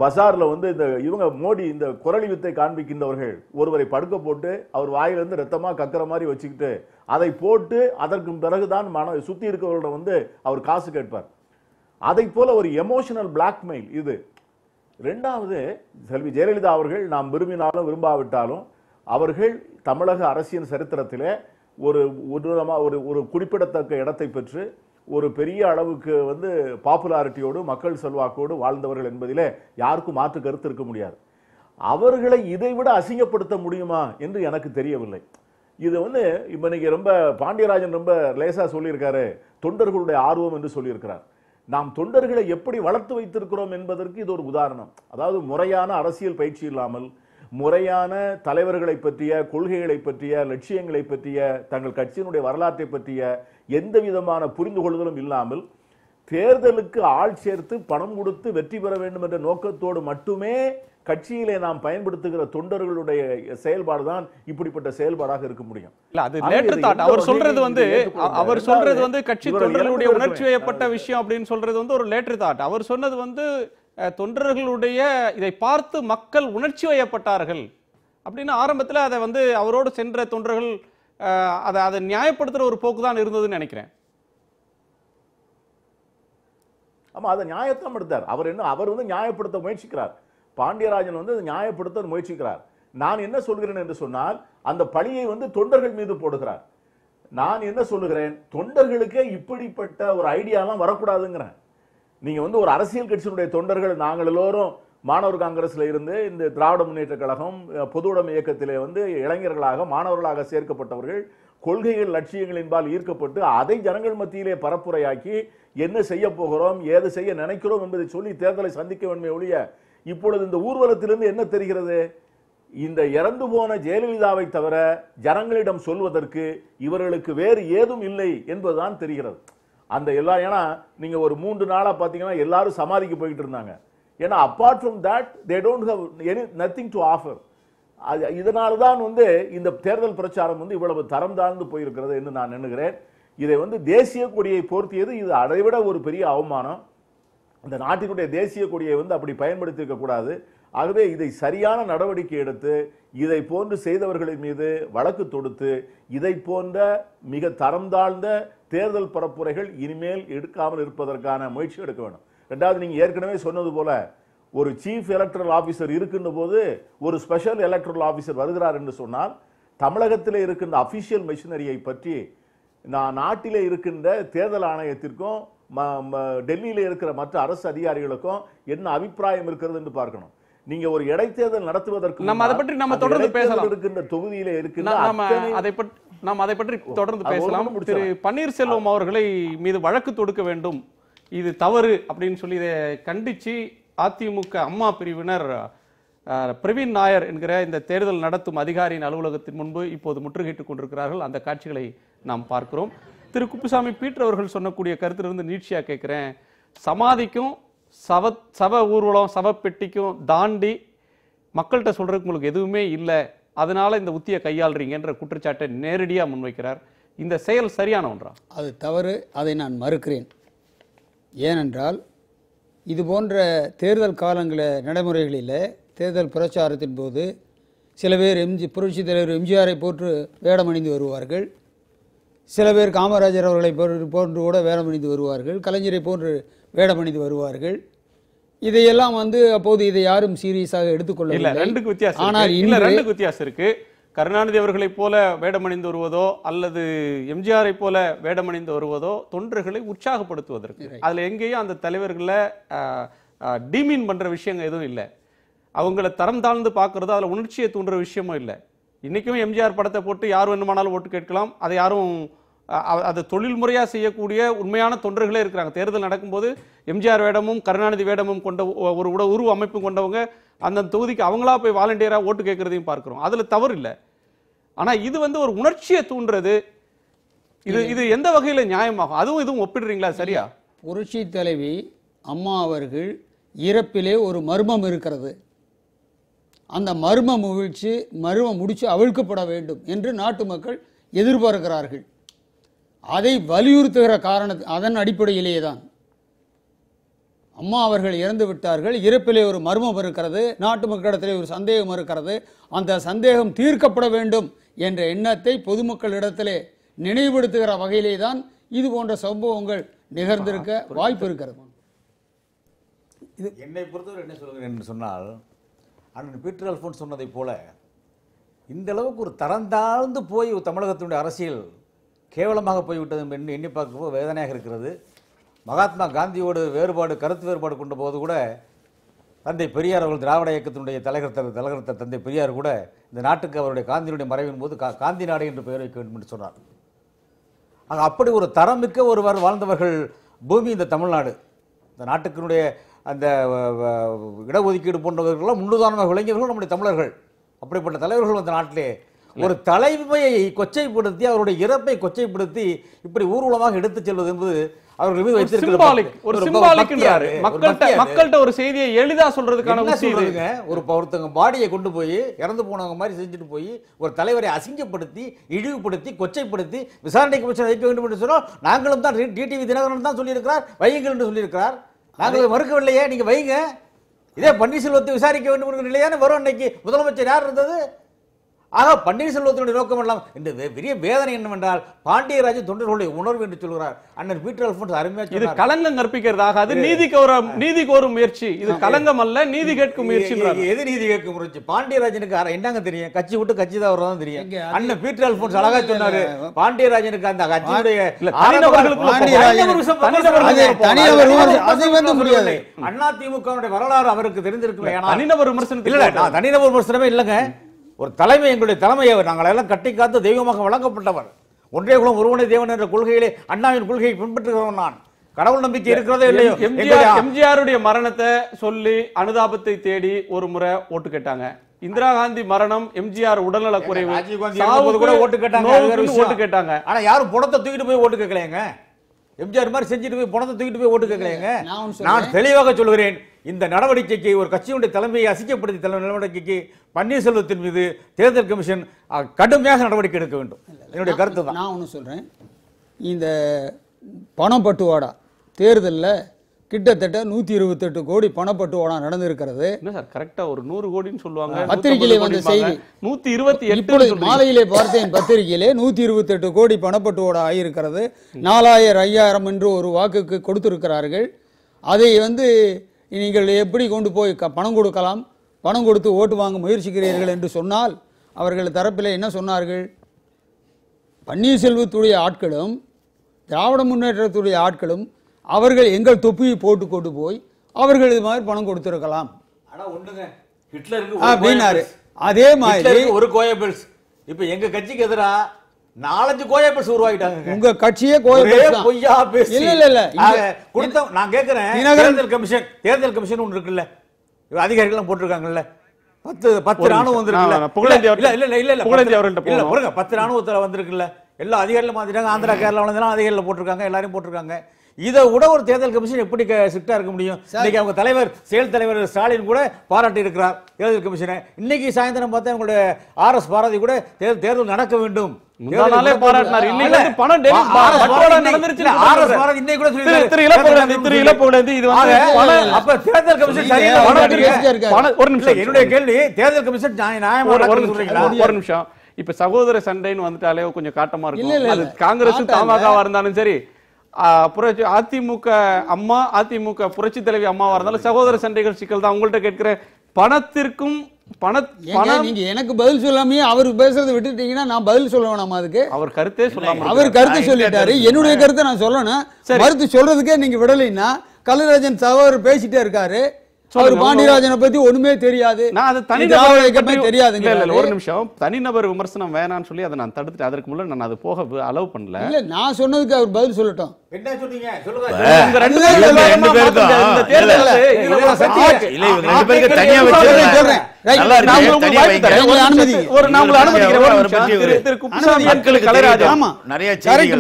பஜாரில் இந்த இவங்க மோடி இந்த குரலி வித்தை காண்பிக்கின்றவர்கள் ஒருவரை படுக்க போட்டு அவர் வாயிலிருந்து ரத்தமாக கக்கிற மாதிரி வச்சுக்கிட்டு அதை போட்டு அதற்கு பிறகுதான் சுற்றி இருக்கிறவர்களிடம் அவர் காசு கேட்பார். அதை போல ஒரு எமோஷனல் பிளாக்மெயில் இது. ரெண்டாவது, செல்வி ஜெயலலிதா அவர்கள் நாம் விரும்பினாலும் விரும்பாவிட்டாலும் அவர்கள் தமிழக அரசியல் சரித்திரத்திலே ஒரு குறிப்பிடத்தக்க இடத்தை பெற்று ஒரு பெரிய அளவுக்கு பாப்புலாரிட்டியோடு மக்கள் செல்வாக்கோடு வாழ்ந்தவர்கள் என்பதிலே யாருக்கும் மாற்று கருத்து இருக்க முடியாது. அவர்களை இதைவிட அசிங்கப்படுத்த முடியுமா என்று எனக்கு தெரியவில்லை. இது இப்ப இன்னைக்கு ரொம்ப பாண்டியராஜன் ரொம்ப லேசா சொல்லியிருக்காரு, தொண்டர்களுடைய ஆர்வம் என்று சொல்லியிருக்கிறார். நாம் தொண்டர்களை எப்படி வளர்த்து வைத்திருக்கிறோம் என்பதற்கு இது ஒரு உதாரணம். அதாவது முறையான அரசியல் பயிற்சி இல்லாமல், முறையான தலைவர்களை பற்றிய, கொள்கைகளை பற்றிய, லட்சியங்களை பற்றிய, தங்கள் கட்சியினுடைய வரலாற்றை பற்றிய எந்த விதமான புரிந்து கொள்ளுதலும் இல்லாமல் தேர்தலுக்கு ஆள் சேர்த்து பணம் கொடுத்து வெற்றி பெற வேண்டும் என்ற நோக்கத்தோடு மட்டுமே கட்சியிலே நாம் பயன்படுத்துகிற தொண்டர்களுடைய செயல்பாடு தான் இப்படிப்பட்ட செயல்பாடாக இருக்க முடியும். அவர் சொல்றது கட்சி தொண்டர்களுடைய உணர்ச்சி வயப்பட்ட விஷயம் அப்படின்னு சொல்றது ஒரு லேட்டர் தாட். அவர் சொன்னது தொண்டர்களுடைய இதை பார்த்து மக்கள் உணர்ச்சி வயப்பட்டார்கள் அப்படின்னு ஆரம்பத்தில் அதை அவரோடு சென்ற தொண்டர்கள் அதை நியாயப்படுத்துற ஒரு போக்கு தான் இருந்ததுன்னு நினைக்கிறேன். ஆமா, அதை நியாயத்தான் எடுத்தார். அவர் வந்து நியாயப்படுத்த முயற்சிக்கிறார். பாண்டியராஜன் வந்து அதை நியாயப்படுத்த முயற்சிக்கிறார். நான் என்ன சொல்கிறேன் என்று சொன்னால், அந்த பழியை வந்து தொண்டர்கள் மீது போடுகிறார். நான் என்ன சொல்லுகிறேன், தொண்டர்களுக்கே இப்படிப்பட்ட ஒரு ஐடியாலாம் வரக்கூடாதுங்கிறேன். நீங்க வந்து ஒரு அரசியல் கட்சியினுடைய தொண்டர்கள், நாங்கள் எல்லோரும் மாணவர் காங்கிரஸ்ல இருந்து இந்த திராவிட முன்னேற்ற கழகம் பொதுவுடைமை இயக்கத்திலே வந்து இளைஞர்களாக மாணவர்களாக சேர்க்கப்பட்டவர்கள், கொள்கைகள் லட்சியங்களின்பால் ஈர்க்கப்பட்டு அதை ஜனங்கள் மத்தியிலே பரப்புரையாக்கி என்ன செய்ய போகிறோம், ஏது செய்ய நினைக்கிறோம் என்பதை சொல்லி தேர்தலை சந்திக்க வேண்டுமே ஒழிய, இப்பொழுது இந்த ஊர்வலத்திலிருந்து என்ன தெரிகிறது, இந்த இறந்து போன ஜெயலலிதாவை தவிர ஜனங்களிடம் சொல்வதற்கு இவர்களுக்கு வேறு ஏதும் இல்லை என்பதுதான் தெரிகிறது. அந்த ஏன்னா நீங்க ஒரு 3 நாளா பாத்தீங்கன்னா எல்லாரும் சமாதிக்கு போயிட்டு இருந்தாங்க. ஏன்னா apart from that they don't have nothing to offer. இதனால தான் வந்து இந்த தேர்தல் பிரச்சாரம் வந்து இவ்வளவு தரம் தாழ்ந்து போயிருக்கிறது என்று நான் எண்ணுகிறேன். இதை வந்து தேசிய கொடியை போர்த்தியது இது அதைவிட ஒரு பெரிய அவமானம். இந்த நாட்டினுடைய தேசிய கொடியை வந்து அப்படி பயன்படுத்தி இருக்க கூடாது. ஆகவே இதை சரியான நடவடிக்கை எடுத்து இதை போன்று செய்தவர்களின் மீது வழக்கு தொடுத்து இதை போன்ற மிக தரம் தாழ்ந்த தேர்தல் பரப்புரைகள் இனிமேல் எடுக்காமல் இருப்பதற்கான முயற்சி எடுக்க வேண்டும். ரெண்டாவது, நீங்க ஏற்கனவே சொன்னது போல ஒரு சீஃப் எலக்டரல் ஆபீசர் இருக்கின்ற போது ஒரு ஸ்பெஷல் எலக்டரல் ஆபீசர் வருகிறார் என்று சொன்னால், தமிழகத்தில் இருக்கின்ற அபிஷியல் மெஷினரியை பற்றி நாட்டிலே இருக்கின்ற தேர்தல் ஆணையத்திற்கும் டெல்லியில இருக்கிற மற்ற அரசு அதிகாரிகளுக்கும் என்ன அபிப்பிராயம் இருக்கிறது என்று பார்க்கணும். நீங்க ஒரு இடைத்தேர்தல் நடத்துவதற்கு நம்ம அதை பற்றி நம்ம தொடர்ந்து பேசலாம். இருக்கின்ற தொகுதியிலே இருக்கின்ற நாம் அதை பற்றி தொடர்ந்து பேசலாம். திரு பன்னீர்செல்வம் அவர்களை மீது வழக்கு தொடுக்க வேண்டும், இது தவறு அப்படின்னு சொல்லி இதை கண்டிச்சு அதிமுக அம்மா பிரிவினர் பிரவீன் நாயர் என்கிற இந்த தேர்தல் நடத்தும் அதிகாரியின் அலுவலகத்தின் முன்பு இப்போது முற்றுகையிட்டுக் கொண்டிருக்கிறார்கள். அந்த காட்சிகளை நாம் பார்க்கிறோம். திரு குப்புசாமி பீட்டர் அவர்கள் சொன்னக்கூடிய கருத்திலிருந்து நீட்சியா கேட்கிறேன், சமாதிக்கும் சப ஊர்வலம் சபப்பெட்டிக்கும் தாண்டி மக்கள்கிட்ட சொல்றதுக்கு உங்களுக்கு எதுவுமே இல்லை, அதனால இந்த உத்தியை கையாளுறீங்கன்ற குற்றச்சாட்டை நேரடியா முன்வைக்கிறார். இந்த செயல் சரியான ஒன்றா? அது தவறு, அதை நான் மறுக்கிறேன். ஏனென்றால் இது போன்ற தேர்தல் காலங்கள நடைமுறைகளில் தேர்தல் பிரச்சாரத்தின் போது சில பேர் புரட்சித் தலைவர் எம்ஜிஆரை போன்று வேடமணிந்து வருவார்கள், சில பேர் காமராஜர் அவர்களை போன்று கூட வேடமணிந்து வருவார்கள், கலைஞரை போன்று வேடமணிந்து வருவார்கள். இதையெல்லாம் வந்து அப்போது இதை யாரும் சீரியஸாக எடுத்துக்கொள்ளவில்லை. ரெண்டுக்கு வித்தியாசம். ஆனால் ரெண்டுக்கு வித்தியாசம் இருக்கு. கருணாநிதி அவர்களைப் போல வேடமணிந்து வருவதோ அல்லது எம்ஜிஆரை போல வேடமணிந்து வருவதோ தொண்டர்களை உற்சாகப்படுத்துவதற்கு, அதுல எங்கேயும் அந்த தலைவர்களை டிமீன் பண்ற விஷயங்கள் எதுவும் இல்லை. அவங்கள தரம் தாழ்ந்து பார்க்கறதோ அதில் உணர்ச்சியை தூண்டுற விஷயமும் இல்லை. இன்னைக்கும் எம்ஜிஆர் படத்தை போட்டு யார் வேணுமானாலும் ஓட்டு கேட்கலாம், அதை யாரும் அதை தொழில் முறையாக செய்யக்கூடிய உண்மையான தொண்டர்களே இருக்கிறாங்க. தேர்தல் நடக்கும்போது எம்ஜிஆர் வேடமும் கருணாநிதி வேடமும் கொண்ட ஒரு உருவ அமைப்பும் கொண்டவங்க அந்த தொகுதிக்கு அவங்களா போய் வாலண்டியராக ஓட்டு கேட்கறதையும் பார்க்கிறோம். அதில் தவறு இல்லை. ஆனால் இது வந்து ஒரு உணர்ச்சியை தூண்டுறது, இது எந்த வகையில் நியாயமாகும்? அதுவும் இதுவும் ஒப்பிடுறீங்களா? சரியா? புரட்சி தலைவி அம்மா அவர்கள் இறப்பிலே ஒரு மர்மம் இருக்கிறது. அந்த மர்மம் முடிச்சு அவிழ்க்கப்பட வேண்டும் என்று நாட்டு மக்கள் எதிர்பார்க்கிறார்கள். அதை வலியுறுத்துகிற அதன் அடிப்படையிலேயே தான் அம்மா அவர்கள் இறந்து விட்டார்கள், இறப்பிலே ஒரு மர்மம் இருக்கிறது, நாட்டு மக்களிடத்திலே ஒரு சந்தேகம் இருக்கிறது, அந்த சந்தேகம் தீர்க்கப்பட வேண்டும் என்ற எண்ணத்தை பொதுமக்களிடத்திலே நினைவுபடுத்துகிற வகையிலே தான் இது போன்ற சம்பவங்கள் நிகழ்ந்திருக்க வாய்ப்பு இருக்கிறது. இது என்னை பொறுத்தவரை என்ன சொல்கிறேன் என்று சொன்னால், அண்ணன் பீட்டர் அல்போன்ஸ் சொன்னதை போல இந்த அளவுக்கு ஒரு தரந்தாழ்ந்து போய் தமிழகத்தினுடைய அரசியல் கேவலமாக போய்விட்டது என்று எண்ணி பார்க்கும்போது வேதனையாக இருக்கிறது. மகாத்மா காந்தியோடு கருத்து வேறுபாடு கொண்ட போது கூட தந்தை பெரியார் அவர்கள் திராவிட இயக்கத்தினுடைய தலைவர் தந்தை பெரியார் கூட இந்த நாட்டுக்கு அவருடைய காந்தியினுடைய மறைவின் போது காந்தி நாடு என்று பெயர் வைக்க வேண்டும் என்று சொன்னார். அப்படி ஒரு தரமிக்க ஒருவர் வாழ்ந்தவர்கள் பூமி இந்த தமிழ்நாடு. இந்த நாட்டுக்கினுடைய அந்த இடஒதுக்கீடு போன்றவர்களெல்லாம் முன்னுதாரணமாக விளங்கியவர்கள் நம்முடைய தமிழர்கள். அப்படிப்பட்ட தலைவர்கள் அந்த நாட்டிலே ஒரு தலைமையை கொச்சைப்படுத்தி அவருடைய இறப்பை கொச்சைப்படுத்தி இப்படி ஊர்வலமாக எடுத்துச் செல்வது என்பது அவர்கள் மீது மக்கள்கிட்ட ஒரு செய்தியை எளிதா சொல்றதுக்கான ஒருத்தங்க பாடியை கொண்டு போய் இறந்து போனவங்க மாதிரி செஞ்சுட்டு போய் ஒரு தலைவரை அசிங்கப்படுத்தி இழிவுபடுத்தி கொச்சைப்படுத்தி விசாரணை கமிஷன் வைக்க வேண்டும் என்று சொன்னால் நாங்களும் தான் டிடிவி தினகரன் தான் சொல்லியிருக்கிறார், வையுங்கள் என்று சொல்லியிருக்கிறார். நாங்கள் மறுக்கவில்லையே, நீங்க வைங்க. இதே பன்னீர்செல்வத்தை விசாரிக்க வேண்டும் என்ற நிலையான வரும். அன்னைக்கு முதலமைச்சர் யார் இருந்தது? ஆக பன்னீர்செல்வத்தினுடைய நோக்கம் எல்லாம் இந்த பெரிய வேதனை என்னவென்றால் பாண்டியராஜன் தொண்டர்களுடைய உணர்வு என்று சொல்கிறார் அண்ணன் பீட்டர் அல்போன்ஸ் அருமையா இது களங்கம் கற்பிக்கிறதாக அது நீதி கோரும் முயற்சி, இது களங்கம் அல்ல, நீதி கேட்கும் முயற்சி. எது நீதி கேட்கும் முயற்சி? பாண்டியராஜனுக்கு என்னங்க தெரியும்? கட்சி விட்டு கட்சி தான் வரதான் தெரியும். அண்ணன் பீட்டர் அல்போன்ஸ் அழகா சொன்னாரு, பாண்டியராஜனுக்கு அந்த கட்சியுடைய அதிமுக வரலாறு அவருக்கு தெரிஞ்சிருக்குமே. தனிநபர் விமர்சனம் இல்ல, தனிநபர் விமர்சனமே இல்லங்க. ஒரு தலைமை, எங்களுடைய தலைமையை நாங்கள் எல்லாம் கட்டி காத்து தெய்வமாக வழங்கப்பட்டவர். ஒன்றே குலம் ஒருவனே தேவன் என்ற கொள்கையிலே அண்ணாவின் கொள்கையை பின்பற்றுகிறவன் நான். கடவுள் நம்பிக்கை இருக்கிறதோ இல்லையோ, எம்ஜிஆருடைய மரணத்தை சொல்லி அனுதாபத்தை தேடி ஒரு முறை ஓட்டு கேட்டாங்க. இந்திரா காந்தி மரணம், எம்ஜிஆர் உடல்நல குறைவு, கூட ஓட்டு கேட்டாங்க. ஆனா யாரும் பணத்தை தூக்கிட்டு போய் ஓட்டு கேட்கலைங்க. எம்ஜிஆர் மாதிரி செஞ்சுட்டு போய் பணத்தை தூக்கிட்டு போய் ஓட்டு கேட்கலைங்க. நான் தெளிவாக சொல்கிறேன், இந்த நடவடிக்கைக்கு, ஒரு கட்சியுடைய தலைமையை அசிக்கப்படுத்தி நடவடிக்கைக்கு பன்னீர்செல்வத்தின் மீது தேர்தல் கமிஷன் கடுமையாக நடவடிக்கை எடுக்க வேண்டும். என்னுடைய கருத்து தான். நான் ஒன்று சொல்றேன், இந்த பணப்பட்டுவாடா தேர்தலில் கிட்டத்தட்ட 128 கோடி பணப்பட்டுவாடா நடந்திருக்கிறது. என்ன சார் கரெக்டா ஒரு 100 கோடின்னு சொல்லுவாங்க, பத்திரிகையிலே வந்த செய்தி 128. மாலையிலே பார்த்தேன் பத்திரிகையிலே 128 கோடி பணப்பட்டுவாடா ஆகியிருக்கிறது. 4000 5000 என்று ஒரு வாக்குக்கு கொடுத்திருக்கிறார்கள். அதை நீங்கள் எப்படி கொண்டு போய் பணம் கொடுக்கலாம், பணம் கொடுத்து ஓட்டு வாங்க முயற்சிக்கிறீர்கள் என்று சொன்னால் அவர்கள் தரப்பில் என்ன சொன்னார்கள்? பன்னீர்செல்வத்துடைய ஆட்களும் திராவிட முன்னேற்றத்துடைய ஆட்களும் அவர்கள் எங்கள் தொப்பியை போட்டு கொண்டு போய் அவர்கள் இது மாதிரி பணம் கொடுத்திருக்கலாம் அப்படின்னாரு. அதே மாதிரி ஒரு கோயபிள்ஸ் இப்ப எங்க கட்சிக்கு எதிரா 4-5 கோயபிள்ஸ் உருவாக்கிட்டாங்க. உங்க கட்சியே கோயபிள்ஸ் பொய்யா பேசி இல்ல கொடுத்த. நான் கேக்குறேன், தேர்தல் கமிஷன் ஒன்று இருக்குல்ல, அதிகாரிகள் எல்லாம் போட்டிருக்காங்கல்ல, 10 ராணுவம் வந்திருக்குல்ல, 10 ராணுவத்துல வந்திருக்குல்ல, எல்லா அதிகாரிகளும் மாத்திட்டாங்க. ஆந்திரா கேரளா வந்தெல்லாம் அதிகாரிகள் போட்டிருக்காங்க, எல்லாரையும் போட்டிருக்காங்க. இதை விட ஒரு தேர்தல் கமிஷன் எப்படி ஸ்ட்ரிக்டா இருக்க முடியும்? இன்னைக்கு அவங்க தலைவர், செயல் தலைவர் ஸ்டாலின் கூட பாராட்டி இருக்கிறார் தேர்தல் கமிஷனை. இன்னைக்கு சாயந்தரம் பார்த்தா உங்களுடைய RS பாரதி கூட தேர்தல் நடக்க வேண்டும் பாராட்டினார். என்னுடைய கேள்வி, தேர்தல் கமிஷன் ஒரு நிமிஷம். இப்ப சகோதர சண்டைன்னு வந்துட்டாலே கொஞ்சம் காட்டமா இருக்கும். அது காங்கிரஸ் தமாகவா இருந்தாலும் சரி, அதிமுக அம்மா, அதிமுக புரட்சி தலைவி அம்மாவா இருந்தாலும் சகோதர சண்டைகள் சிக்கல் தான். உங்கள்கிட்ட கேட்கிற பணத்திற்கும் நீங்க எனக்கு பதில் சொல்லாமே அவர் பேசுறதை விட்டுட்டீங்கன்னா நான் பதில் சொல்ல வேணாமா? அதுக்கு அவர் கருத்தே சொல்லாம அவர் கருத்து சொல்லிட்டாரு. என்னுடைய கருத்தை நான் சொல்லணும். கருத்து சொல்றதுக்கே நீங்க விடலைன்னா கலைராஜன் சகோதரர் பேசிட்டே இருக்காரு. அவர் பாண்டியராஜனை பத்தி ஒண்ணுமே தெரியாது, ஒரு நிமிஷம். தனிநபர் விமர்சனம் வேணான்னு சொல்லி அதை நான் தடுத்துட்டு அதற்கு முன்னாடி நான் அது போக அலோவ் பண்ணல. இல்ல, நான் சொன்னதுக்கு அவர் பதில் சொல்லட்டும். என்ன சொன்னீங்க?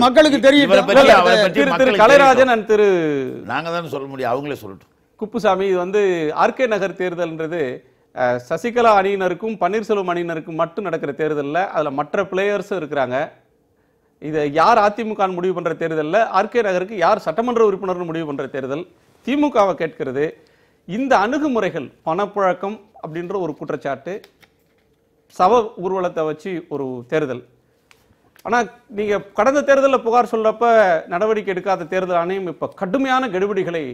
மக்களுக்கு தெரியும். கலைராஜன் அண்ட் திரு நாங்க தான் சொல்ல முடியும், அவங்களே சொல்லட்டும். குப்புசாமி, இது RK நகர் தேர்தல்ன்றது சசிகலா அணியினருக்கும் பன்னீர்செல்வம் அணியினருக்கும் மட்டும் நடக்கிற தேர்தலில் அதில் மற்ற பிளேயர்ஸும் இருக்கிறாங்க. இதை யார் அதிமுக முடிவு பண்ற தேர்தலில் RK நகருக்கு யார் சட்டமன்ற உறுப்பினர் முடிவு பண்ற தேர்தல். திமுகவை கேட்கிறது. இந்த அணுகுமுறைகள், பணப்புழக்கம் அப்படின்ற ஒரு குற்றச்சாட்டு, சவ ஊர்வலத்தை வச்சு ஒரு தேர்தல். ஆனால் நீங்கள் கடந்த தேர்தலில் புகார் சொல்றப்ப நடவடிக்கை எடுக்காத தேர்தல் ஆணையம் இப்போ கடுமையான கெடுபிடிகளை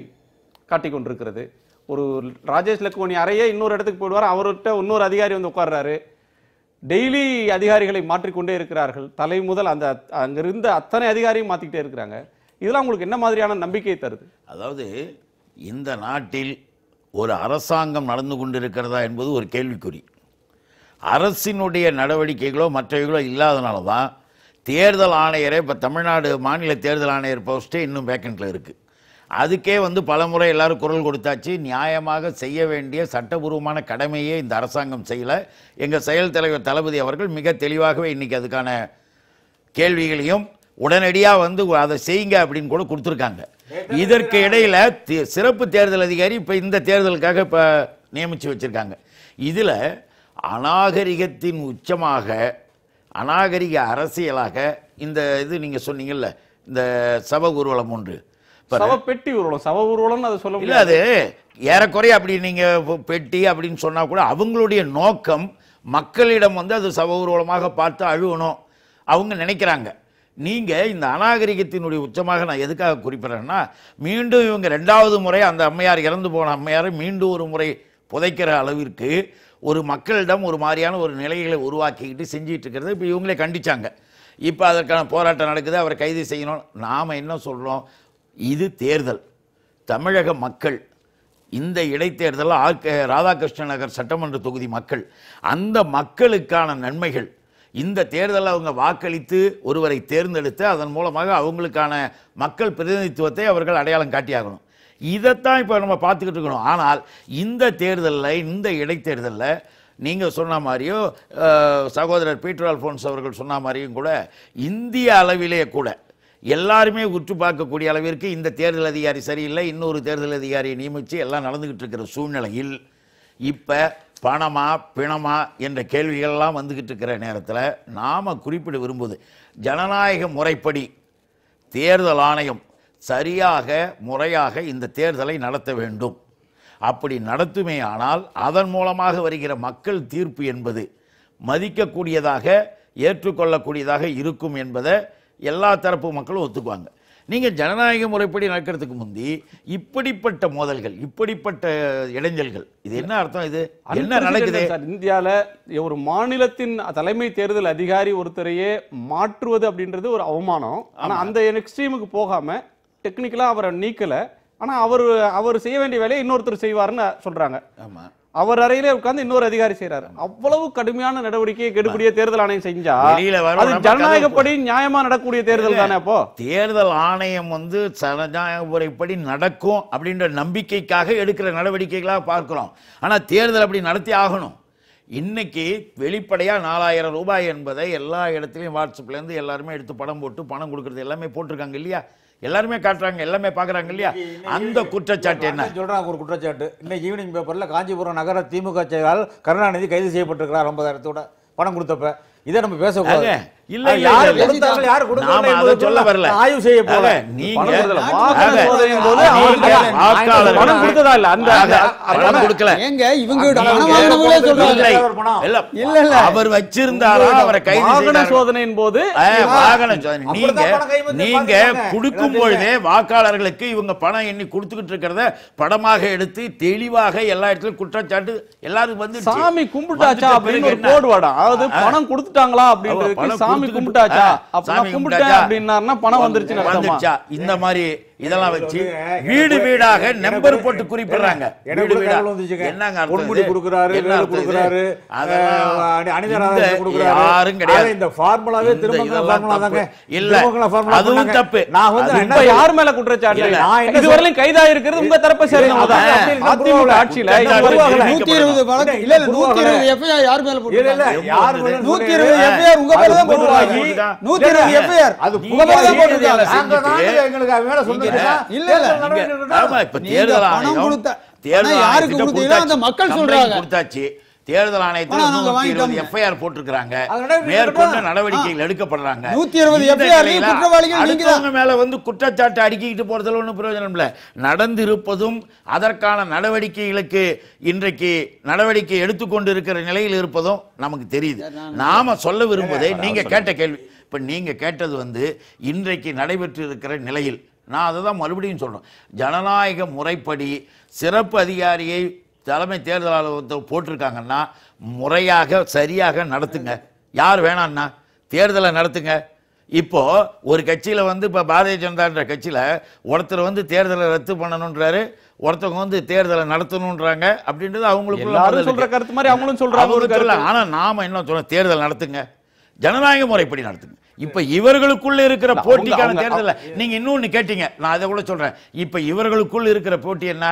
காட்டிக் கொண்டிருக்கிறது. ஒரு ராஜேஷ் லக்குவனி அறையே இன்னொரு இடத்துக்கு போயிடுவார், அவர்கிட்ட இன்னொரு அதிகாரி உட்கார்றாரு. டெய்லி அதிகாரிகளை மாற்றிக்கொண்டே இருக்கிறார்கள். தலை முதல் அந்த அங்கிருந்த அத்தனை அதிகாரியும் மாற்றிக்கிட்டே இருக்கிறாங்க. இதெல்லாம் உங்களுக்கு என்ன மாதிரியான நம்பிக்கையை தருது? அதாவது இந்த நாட்டில் ஒரு அரசாங்கம் நடந்து கொண்டிருக்கிறதா என்பது ஒரு கேள்விக்குறி. அரசினுடைய நடவடிக்கைகளோ மற்றவைகளோ இல்லாதனால தான் தேர்தல் ஆணையரை, இப்போ தமிழ்நாடு மாநில தேர்தல் ஆணையர் போஸ்ட்டே இன்னும் வேக்கண்ட்டில் இருக்குது. அதுக்கே பல முறை எல்லாரும் குரல் கொடுத்தாச்சு. நியாயமாக செய்ய வேண்டிய சட்டபூர்வமான கடமையே இந்த அரசாங்கம் செய்யலை. எங்கள் செயல் தலைவர் தளபதி அவர்கள் மிக தெளிவாகவே இன்றைக்கி அதுக்கான கேள்விகளையும் உடனடியாக அதை செய்யுங்க அப்படின்னு கூட கொடுத்துருக்காங்க. இதற்கு இடையில் சிறப்பு தேர்தல் அதிகாரி இப்போ இந்த தேர்தலுக்காக இப்போ நியமித்து வச்சுருக்காங்க. இதில் அநாகரிகத்தின் உச்சமாக, அநாகரிக அரசியலாக இந்த இது நீங்கள் சொன்னீங்கல்ல, இந்த சப ஊர்வலம் ஒன்று, பெட்டி ஊர்வலம், சவ ஊர்வலம் அதை சொல்ல முடியாது. அது ஏறக்குறைய அப்படி நீங்க பெட்டி அப்படின்னு சொன்னா கூட அவங்களுடைய நோக்கம் மக்களிடம் வந்து அது சகௌரவமாக பார்த்து அழுகணும் அவங்க நினைக்கிறாங்க. நீங்கள் இந்த அநாகரிகத்தினுடைய உச்சமாக நான் எதுக்காக குறிப்பிட்றேன்னா, மீண்டும் இவங்க 2வது முறை அந்த அம்மையார் இறந்து போன அம்மையாரை மீண்டும் ஒரு முறை புதைக்கிற அளவிற்கு ஒரு மக்களிடம் ஒரு மாதிரியான ஒரு நிலைகளை உருவாக்கிக்கிட்டு செஞ்சிட்டு இருக்கிறது. இப்போ இவங்களே கண்டிச்சாங்க. இப்போ அதற்கான போராட்டம் நடக்குது, அவரை கைது செய்யணும். நாம் என்ன சொல்கிறோம், இது தேர்தல். தமிழக மக்கள் இந்த இடைத்தேர்தலில் ராதாகிருஷ்ண நகர் சட்டமன்ற தொகுதி மக்கள், அந்த மக்களுக்கான நன்மைகள் இந்த தேர்தலில் அவங்க வாக்களித்து ஒருவரை தேர்ந்தெடுத்து அதன் மூலமாக அவங்களுக்கான மக்கள் பிரதிநிதித்துவத்தை அவர்கள் அடையாளம் காட்டியாகணும். இதைத்தான் இப்போ நம்ம பார்த்துக்கிட்டு இருக்கணும். ஆனால் இந்த தேர்தலில், இந்த இடைத்தேர்தலில் நீங்கள் சொன்ன மாதிரியோ சகோதரர் பீட்டர் அல்ஃபோன்ஸ் அவர்கள் சொன்ன மாதிரியும் கூட இந்திய அளவிலே கூட எல்லாருமே உற்று பார்க்கக்கூடிய அளவிற்கு இந்த தேர்தல் அதிகாரி சரியில்லை, இன்னொரு தேர்தல் அதிகாரியை நியமித்து எல்லாம் நடந்துக்கிட்டு இருக்கிற சூழ்நிலையில் இப்போ பணமா பிணமா என்ற கேள்விகள்லாம் வந்துக்கிட்டு இருக்கிற நேரத்தில் நாம் குறிப்பிட விரும்புவது, ஜனநாயக முறைப்படி தேர்தல் ஆணையம் சரியாக முறையாக இந்த தேர்தலை நடத்த வேண்டும். அப்படி நடத்துமே ஆனால் அதன் மூலமாக வருகிற மக்கள் தீர்ப்பு என்பது மதிக்கக்கூடியதாக ஏற்றுக்கொள்ளக்கூடியதாக இருக்கும் என்பதை எல்லா தரப்பு மக்களும் ஒத்துக்குவாங்க. நீங்கள் ஜனநாயக முறைப்படி நடக்கிறதுக்கு முந்தி இப்படிப்பட்ட மோதல்கள், இப்படிப்பட்ட இடைஞ்சல்கள், இது என்ன அர்த்தம்? இது என்ன நடக்குது? இந்தியாவில் ஒரு மாநிலத்தின் தலைமை தேர்தல் அதிகாரி ஒருத்தரையே மாற்றுவது அப்படின்றது ஒரு அவமானம். ஆனால் அந்த எக்ஸ்ட்ரீமுக்கு போகாம டெக்னிக்கலா அவரை நீக்கல, ஆனா அவர் செய்ய வேண்டிய வேலையை இன்னொருத்தர் செய்வாருன்னு சொல்றாங்க. ஆமா, அவர் அறையிலே உட்கார்ந்து இன்னொரு அதிகாரி செய்யறாரு. அவ்வளவு கடுமையான நடவடிக்கையை கெடுக்கூடிய தேர்தல் ஆணையம் செஞ்சா அது ஜனநாயகப்படி நியாயமா நடக்கக்கூடிய தேர்தல் தானே? அப்போ தேர்தல் ஆணையம் வந்து ஜனநாயக முறைப்படி நடக்கும் அப்படின்ற நம்பிக்கைக்காக எடுக்கிற நடவடிக்கைகளாக பார்க்கிறோம். ஆனா தேர்தல் அப்படி நடத்தி ஆகணும். இன்னைக்கு வெளிப்படையா 4000 ரூபாய் என்பதை எல்லா இடத்துலையும் வாட்ஸ்அப்லேருந்து எல்லாருமே எடுத்து படம் போட்டு பணம் கொடுக்கறது எல்லாமே போட்டிருக்காங்க இல்லையா? எல்லாருமே காட்டுறாங்க, எல்லாமே பார்க்குறாங்க இல்லையா? அந்த குற்றச்சாட்டு என்ன சொல்றாங்க? ஒரு குற்றச்சாட்டு இன்னைக்கு ஈவினிங் பேப்பர்ல காஞ்சிபுரம் நகர திமுக செயலாளர் கருணாநிதி கைது செய்யப்பட்டிருக்கிறார் 50,000 பணம் கொடுத்தப்ப. இதை நம்ம பேசக்கூடாது. இல்ல யாரு சொல்ல வரல, ஆய்வு செய்ய போல அவர் வச்சிருந்தாரா அவரை கைது சோதனையின் போது வாகன சோதனை நீங்க கொடுக்கும் பொழுதே வாக்காளர்களுக்கு இவங்க பணம் எண்ணி கொடுத்துக்கிட்டு இருக்கிறத படமாக எடுத்து தெளிவாக எல்லா இடத்துலயும் குற்றச்சாட்டு எல்லாரும் வந்து சாமி கும்பிட்டாச்சா அப்படின்னு ஒரு கோடு வாடம். அதாவது பணம் கொடுத்துட்டாங்களா அப்படின்றது சாமி கும்பிட்டாச்சா அப்ப கும்பிட்டேன் அப்படின்னா பணம் வந்துருச்சு. இந்த மாதிரி இதெல்லாம் வச்சு வீடு வீடாக நம்பர் போட்டு குறிப்பிடுறாங்க. பொன்முடி கொடுக்கிறாரு, வேலு கொடுக்கிறாரு, யாரும் கிடையாது. இந்த ஃபார்முலாவே திருமங்கல ஃபார்முலா தாங்க. இல்ல அதுவும் தப்பு. நான் வந்து இப்ப யார் மேல குற்றச்சாட்டு? இதுவரையிலும் கைதா இருக்கிறது உங்க தரப்பை சேர்ந்தவங்க தான். அதிமுக ஆட்சியில 120 வழக்கு இல்ல 120 எஃப்ஐஆர் யார் மேல போடுறாங்க? இல்ல யார் மேல 120 எஃப்ஐஆர் உங்க மேல தான் போடுறாங்க. 120 எஃப்ஐஆர் அது உங்க மேல தான் போடுறாங்க. நாங்க தான் எங்களுக்கு மேல சொன்னது இல்ல இல்ல. ஆமா, இப்ப தேர்தல் ஆணையம் யாருக்கு கொடுத்தீங்களோ அந்த மக்கள் சொல்றாங்க. கொடுத்தாச்சு. தேர்தல் ஆணையத்தில் எஃப்ஐஆர் போட்டிருக்கிறாங்க, மேற்கொண்டு நடவடிக்கைகள் எடுக்கப்படுறாங்க. 120 எஃப்ஐஆர் குற்றவாளிகள் நீங்க தான் மேல வந்து குற்றச்சாட்டு அடுக்கிட்டு போறதுல ஒன்றும் பிரயோஜனம் இல்லை. நடந்திருப்பதும் அதற்கான நடவடிக்கைகளுக்கு இன்றைக்கு நடவடிக்கை எடுத்துக்கொண்டு இருக்கிற நிலையில் இருப்பதும் நமக்கு தெரியுது. நாம சொல்ல விரும்புவதை நீங்க கேட்ட கேள்வி, இப்ப நீங்க கேட்டது வந்து இன்றைக்கு நடைபெற்று இருக்கிற நிலையில் நான் அதை தான் மறுபடியும் சொல்றேன். ஜனநாயக முறைப்படி சிறப்பு அதிகாரியை தலைமை தேர்தல் அலுவலகத்தை போட்டிருக்காங்கன்னா முறையாக சரியாக நடத்துங்க. யார் வேணான்னா தேர்தலை நடத்துங்க. இப்போ ஒரு கட்சியில வந்து இப்போ பாரதிய ஜனதான்ற கட்சியில ஒருத்தர் வந்து தேர்தலை ரத்து பண்ணணுன்றாரு, ஒருத்தவங்க வந்து தேர்தலை நடத்தணுன்றாங்க. அப்படின்றது அவங்களுக்கு சொல்ற கருத்து மாதிரி அவங்களும் சொல்றாங்க. ஆனா நாம என்ன சொல்றோம், தேர்தல் நடத்துங்க, ஜனநாயக முறைப்படி நடத்துங்க. இப்ப இவர்களுக்குள்ள இருக்கிற போட்டிக்கான தேர்தல் நீங்க இன்னொன்னு கேட்டீங்க, நான் அதை கூட சொல்றேன். இப்ப இவர்களுக்குள்ள இருக்கிற போட்டி என்ன,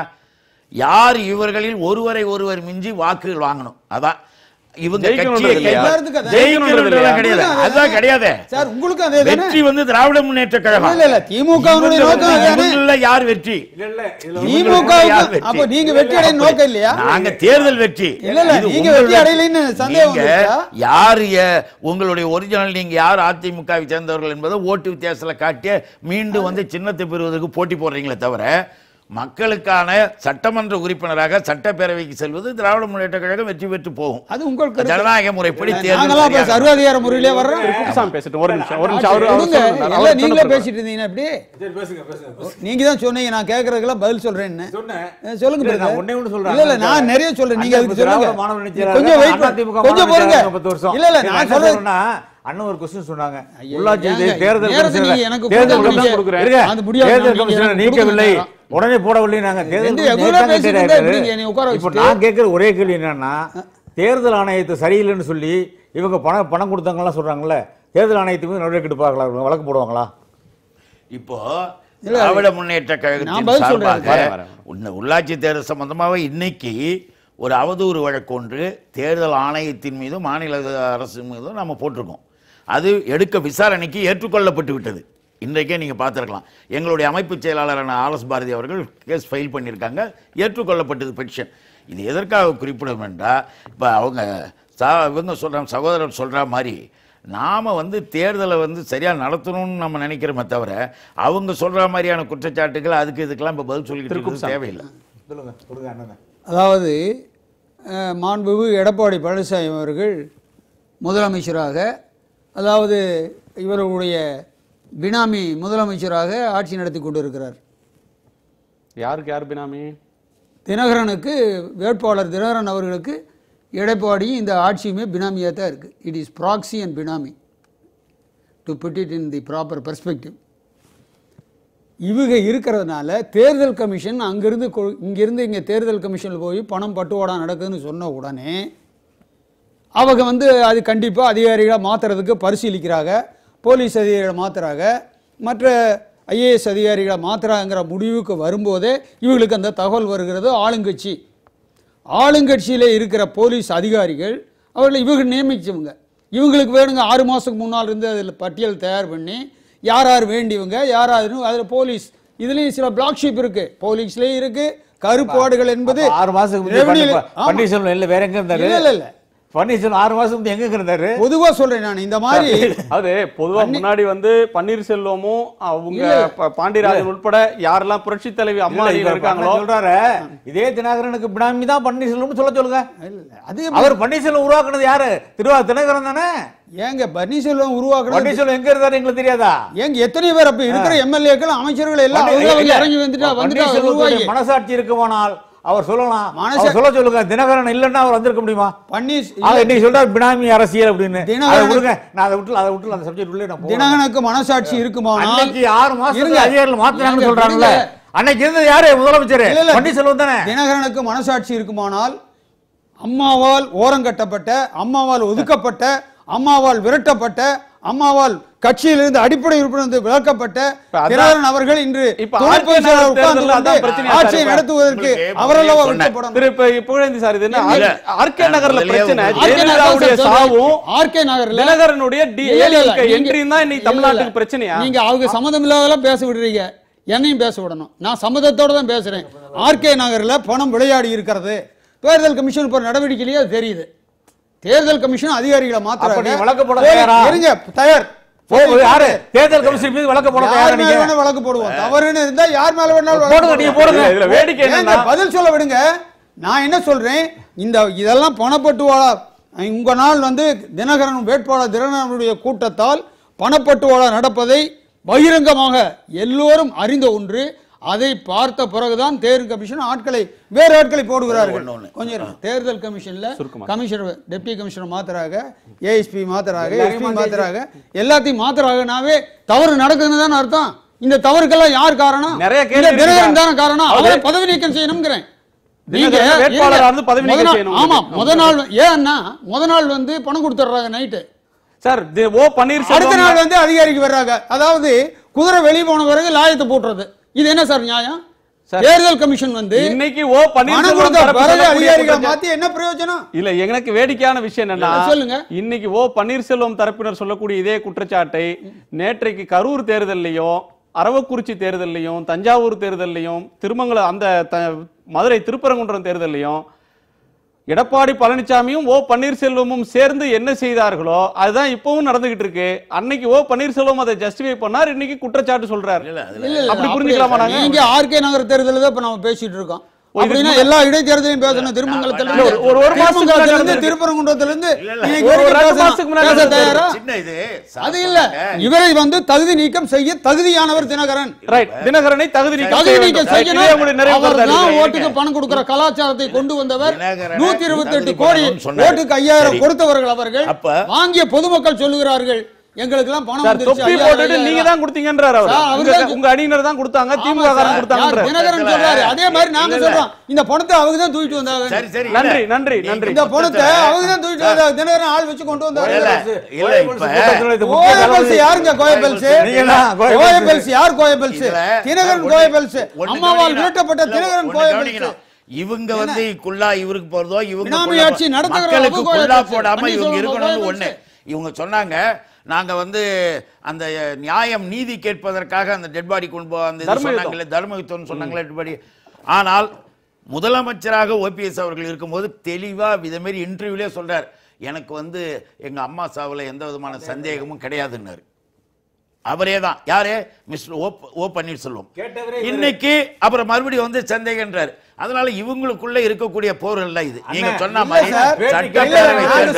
யார் இவர்களில் ஒருவர் மிஞ்சி வாக்குகள் வாங்கணும். அதான் இவங்க கிடையாது. வெற்றி வந்து திராவிட முன்னேற்ற கழகம். யார் வெற்றி? நாங்க தேர்தல் வெற்றி. யார் உங்களுடைய ஒரிஜினல் நீங்க யார் அதிமுக சேர்ந்தவர்கள் என்பதை ஓட்டு வித்தியாசத்துல காட்டிய மீண்டும் வந்து சின்னத்தை பெறுவதற்கு போட்டி போடுறீங்களே தவிர மக்களுக்கான சட்டமன்ற உறுப்பினராக சட்டப்பேரவைக்கு செல்வது திராவிட முன்னேற்ற கழகம் வெற்றி பெற்று போகும். அது உங்களுக்கு ஜனநாயக முறைப்படி நாங்களாம் இப்ப சர்வாதிகார முறையிலே வர்றோம். குப்புசாமி பேசட்டும், ஒரு நிமிஷம் அவரு கொடுங்க. சொல்லுங்க. இல்ல, நீங்களே பேசிட்டு இருந்தீங்கன்னா எப்படி? பேசுங்க. நீங்க தான் சொன்னீங்க நான் கேட்கறதுக்கெல்லாம் பதில் சொல்றேன்னு. சொல்லுங்க இல்ல, brother. நான் ஒண்ணே ஒண்ணு சொல்றேன். இல்ல நான் நிறைய சொல்றேன், நீங்க அதுக்கு சொல்லுங்க. மாணவர் நிச்சயம் கொஞ்சம் வெயிட் அதிமுக கொஞ்சம் பொறுங்க. 10 வருஷம். இல்ல நான் சொல்றேன். அண்ணன் ஒரு क्वेश्चन சொன்னாங்க. ஐயா, உள்ளாட்சி ஏங்க, தேர்தல் நேரத்தை கமிஷனர் நீங்க எனக்கு தேர்தல் கொடுக்க கமிஷனர் முடியாது. இருங்க. அது முடியாது. தேர்தல் நீங்க கமிஷனர் எனக்கு நீக்கவில்லை, கொடுக்க உடனே போடவில்லை. நாங்க தேர்தல் ரெண்டு கமிஷனர் regular பேசிட்டு இருந்தா இருக்காரு. எப்படிங்க என்னை உட்கார இப்ப வச்சுட்டு? நான் கேட்கிற ஒரே கேள்வி என்னன்னா, தேர்தல் ஆணையத்தை சரியில்லைன்னு சொல்லி இவங்க பணம் கொடுத்தாங்கலாம் சொல்றாங்கல்ல, தேர்தல் ஆணையத்து மீது நடவடிக்கை எடுப்பாங்களா, வழக்கு போடுவாங்களா? இப்போ திராவிட முன்னேற்ற கழகத்தின் பதில் சொல்றேன். சார்பாக உள்ளாட்சி தேர்தல் சம்பந்தமாக இன்னைக்கு ஒரு அவதூறு வழக்கு ஒன்று தேர்தல் ஆணையத்தின் மீதும் மாநில அரசு மீதும் நம்ம போட்டிருக்கோம். அது எடுக்க விசாரணைக்கு ஏற்றுக்கொள்ளப்பட்டு விட்டது. இன்றைக்கே நீங்கள் பார்த்துருக்கலாம். எங்களுடைய அமைப்பு செயலாளரான ஆர்எஸ் பாரதி அவர்கள் கேஸ் ஃபைல் பண்ணியிருக்காங்க, ஏற்றுக்கொள்ளப்பட்டது பெட்டிஷன். இது எதற்காக குறிப்பிடும் என்றால், இப்போ இவங்க சொல்கிறாங்க, சகோதரர் சொல்கிற மாதிரி நாம் தேர்தலை சரியாக நடத்தணும்னு நம்ம நினைக்கிறோமே தவிர அவங்க சொல்கிற மாதிரியான குற்றச்சாட்டுகள் அதுக்கு இதுக்கெல்லாம் இப்போ பதில் சொல்லிக்கிட்டு தேவையில்லை. சொல்லுங்க அண்ணன். அதாவது மாண்புமிகு எடப்பாடி பழனிசாமி அவர்கள் முதலமைச்சராக, அதாவது இவர்களுடைய பினாமி முதலமைச்சராக ஆட்சி நடத்தி கொண்டிருக்கிறார். யாருக்கு யார் பினாமி? தினகரனுக்கு, வேட்பாளர் தினகரன் அவர்களுக்கு எடப்பாடி இந்த ஆட்சியுமே பினாமியாக தான் இருக்குது. It is proxy and benami, to put it in the proper perspective. இவங்க இருக்கிறதுனால தேர்தல் கமிஷன் அங்கிருந்து இங்கே தேர்தல் கமிஷனில் போய் பணம் பட்டுவாடா நடக்குதுன்னு சொன்ன உடனே அவங்க அது கண்டிப்பாக அதிகாரிகளை மாற்றுறதுக்கு பரிசீலிக்கிறாங்க. போலீஸ் அதிகாரிகளை மாற்றுறாங்க, மற்ற ஐஏஎஸ் அதிகாரிகளை மாற்றுறாங்கிற முடிவுக்கு வரும்போதே இவங்களுக்கு அந்த தகவல் வருகிறது. ஆளுங்கட்சியில் இருக்கிற போலீஸ் அதிகாரிகள் அவர்களை இவங்க நியமிச்சவங்க. இவங்களுக்கு வேணுங்க 6 மாதத்துக்கு முன்னால் இருந்து அதில் பட்டியல் தயார் பண்ணி யார் யார் வேண்டியவங்க யார் யாருன்னு அதில் போலீஸ் இதுலேயும் சில பிளாக் ஷீப் இருக்குது, போலீஸ்லேயும் இருக்குது. கருப்பாடுகள் என்பது 6 மாசத்துக்கு பன்னீர்செல்வம் இல்லை, வேற எங்க இருந்தாரு? இல்லை பன்னீர்செல்வம் 6 மாசம் எங்க இருந்தாரு? பொதுவா சொல்றேன் நான் இந்த மாதிரி. அது பொதுவா முன்னாடி பன்னீர்செல்வமும் அவங்க பாண்டியராஜன் உட்பட யாரெல்லாம் புரட்சி தலைவி அம்மா இருக்காங்களோ சொல்றாரு. இதே தினகரனுக்கு பினாமி தான் பன்னீர்செல்வம் சொல்லுங்க. அது அவர் பன்னீர்செல்வம் உருவாக்குனது யாரு? தினகரன் தானே. ஏங்க பன்னீர்செல்வம் உருவாக்குறது? பன்னீர்செல்வம் எங்க இருந்தாரு எங்களுக்கு தெரியாதா? ஏங்க எத்தனை பேர் அப்ப இருக்கிற எம்எல்ஏக்கள் அமைச்சர்கள் எல்லாம் இறங்கி வந்துட்டா மனசாட்சி இருக்குமானால் அவர் சொல்லலாம், சொல்ல சொல்லுங்க. தினகரன் இல்லன்னா அவர் வந்திருக்க முடியுமா? இன்னைக்கு சொல்றாரு பினாமி அரசியல் அப்படின்னு. அந்த சப்ஜெக்ட் உள்ள தினகரனுக்கு மனசாட்சி இருக்குமானால் 6 மாசம் அதிகாரிகள் மாத்தினாங்கன்னு சொல்றாங்கல்ல, அன்னைக்கு இருந்தது யாரு? முதலமைச்சர் பன்னீர்செல்வம் தானே. தினகரனுக்கு மனசாட்சி இருக்குமானால் அம்மாவால் ஓரங்கட்டப்பட்ட, அம்மாவால் ஒதுக்கப்பட்ட, அம்மாவால் விரட்டப்பட்ட, அம்மாவால் கட்சியிலிருந்து அடிப்படை உறுப்பினர் விலக்கப்பட்ட தினகரன் அவர்கள் இன்று ஆட்சியை நடத்துவதற்கு அவரெல்லாம் புகழேந்தி சார், இது என்ன ஆர்கே நகர்ல பிரச்சனை? ஜெயலலிதாவுடைய சாவும் ஆர்கே நகர்ல தினகரனுடைய என்ட்ரியும் தான் இன்னைக்கு தமிழ்நாட்டுக்கு பிரச்சனையா? நீங்க அவங்க சம்மதம் இல்லாதெல்லாம் பேச விடுறீங்க, என்னையும் பேச விடணும். நான் சம்மதத்தோட தான் பேசுறேன். ஆர்கே நகர்ல பணம் விளையாடி இருக்கிறது தேர்தல் கமிஷன் ஒரு நடவடிக்கையிலேயே தெரியுது. தேர்தல் கமிஷன் அதிகாரிகளை மாத்திராங்க. வழக்கு போட தயார். யாரு தேர்தல் கமிஷன் மீது வழக்கு போட தயார்? நீங்க வழக்கு போடுவோம். தவறுன்னு இருந்தா யார் மேல வேணாலும் போடுங்க. நீங்க போடுங்க. இதுல வேடிக்கை என்னன்னா பதில் சொல்ல விடுங்க. நான் என்ன சொல்றேன், இதெல்லாம் பணப்பட்டுவாளா உங்க நாள் தினகரன் வேட்பாளர் தினகரனுடைய கூட்டத்தால் பணப்பட்டுவாளா நடப்பதை பகிரங்கமாக எல்லோரும் அறிந்த ஒன்று. அதை பார்த்த பிறகுதான் தேர்தல் கமிஷன் வேறு ஆட்களை போடுகிறார்கள். கொஞ்சம் தேர்தல் கமிஷன்ல கமிஷனர், டெப்டி கமிஷனர் மாத்துறாங்க, ஏஎஸ்பி மாத்துறாங்க, எஸ்பி மாத்துறாங்க, எல்லாத்தையும் மாத்துறாங்கனாவே தவறு நடக்குதுன்னு தான் அர்த்தம். இந்த தவறுக்கெல்லாம் யார் காரணம்? தினகரன் தானே காரணம். அவரை பதவி நீக்கம் செய்யணும்ங்கிறேன். ஆமா, முத நாள் ஏன்னா பணம் கொடுத்துட்றாங்க நைட்டு சார். அடுத்த நாள் அதிகாரிக்கு வர்றாங்க. அதாவது குதிரை வெளியே போன பிறகு லாயத்தை போட்டுறது. இது என்ன சார் நியாயம்? தேர்தல் கமிஷன் இன்னைக்கு அதிகாரிகளை மாத்தி என்ன பிரயோஜனம்? இல்ல, எனக்கு வேடிக்கையான விஷயம் என்னன்னா, சொல்லுங்க, இன்னைக்கு பன்னீர்செல்வம் தரப்பினர் சொல்லக்கூடிய இதே குற்றச்சாட்டை நேற்றைக்கு கரூர் தேர்தலையும், அரவக்குறிச்சி தேர்தலையும், தஞ்சாவூர் தேர்தலையும், திருமங்கலம் அந்த மதுரை திருப்பரங்குன்றம் தேர்தலையும் எடப்பாடி பழனிசாமியும் ஓ பன்னீர்செல்வமும் சேர்ந்து என்ன செய்தார்களோ அதுதான் இப்பவும் நடந்துகிட்டு இருக்கு. அன்னைக்கு ஓ பன்னீர்செல்வம் அதை ஜஸ்டிஃபை பண்ணார், இன்னைக்கு குற்றச்சாட்டு சொல்றாரு. அப்படி புரிஞ்சுக்கலாமா? நாங்க இங்க ஆர்கே நகர் தேர்தலில் தான் இப்ப நம்ம பேசிட்டு இருக்கோம். அப்படின்னா எல்லா இடைத்தேர்தலையும் பேசணும். திருமங்கலத்திலிருந்து திருப்பரங்குன்றத்திலிருந்து அது இல்ல, இவரை வந்து தகுதி நீக்கம் செய்ய தகுதியானவர் தினகரன். தினகரனை தகுதி நீக்கம் செய்யணும். ஓட்டுக்கு பணம் கொடுக்கிற கலாச்சாரத்தை கொண்டு வந்தவர். 128 கோடி ஓட்டுக்கு 5000 கொடுத்தவர்கள் அவர்கள். வாங்கிய பொதுமக்கள் சொல்லுகிறார்கள் எங்களுக்கு எல்லாம் பணம் வந்துருச்சு, நீங்க தான் கொடுத்தீங்கன்றார் அவர். உங்க அணியினர் தான் கொடுத்தாங்க, திமுக காரங்க கொடுத்தாங்க. தினகரன் சொல்றாரு. அதே மாதிரி நாங்க சொல்றோம் இந்த பணத்தை அவங்க தான் தூக்கிட்டு வந்தாங்க. நன்றி நன்றி நன்றி. இந்த பணத்தை அவங்க தான் தூக்கிட்டு வந்தாங்க. தினகரன் ஆள் வச்சு கொண்டு வந்தாங்க. யாருங்க கோயபெல்ஸ்? கோயபெல்ஸ் யார்? கோயபெல்ஸ் தினகரன். கோயபெல்ஸ் அம்மாவால் வீட்டப்பட்ட தினகரன் கோயபெல்ஸ். இவங்க வந்து குள்ளா இவருக்கு போறதோ இவங்க மக்களுக்கு குள்ளா போடாம இவங்க இருக்கணும்னு ஒண்ணு இவங்க சொன்னாங்க. நாங்க வந்து அந்த நியாயம் நீதி கேட்பதற்காக அந்த டெட் பாடி கொண்டு போவாங்க, தர்மயுத்தம் சொன்னாங்களே டெட் பாடி. ஆனால் முதலமைச்சராக ஓபிஎஸ் அவர்கள் இருக்கும்போது தெளிவா இதை மாதிரி இன்டர்வியூலே சொல்றார், எனக்கு வந்து எங்க அம்மா சாவுல எந்த விதமான சந்தேகமும் கிடையாதுன்னாரு. அவரே தான். யாரு? மிஸ்டர் ஓ பன்னீர்செல்வம். இன்னைக்கு அப்புறம் மறுபடியும் வந்து சந்தேகன்றார். அதனால இவங்களுக்குள்ள இருக்கக்கூடிய போர்கள் இது நீங்க சொன்ன மாதிரி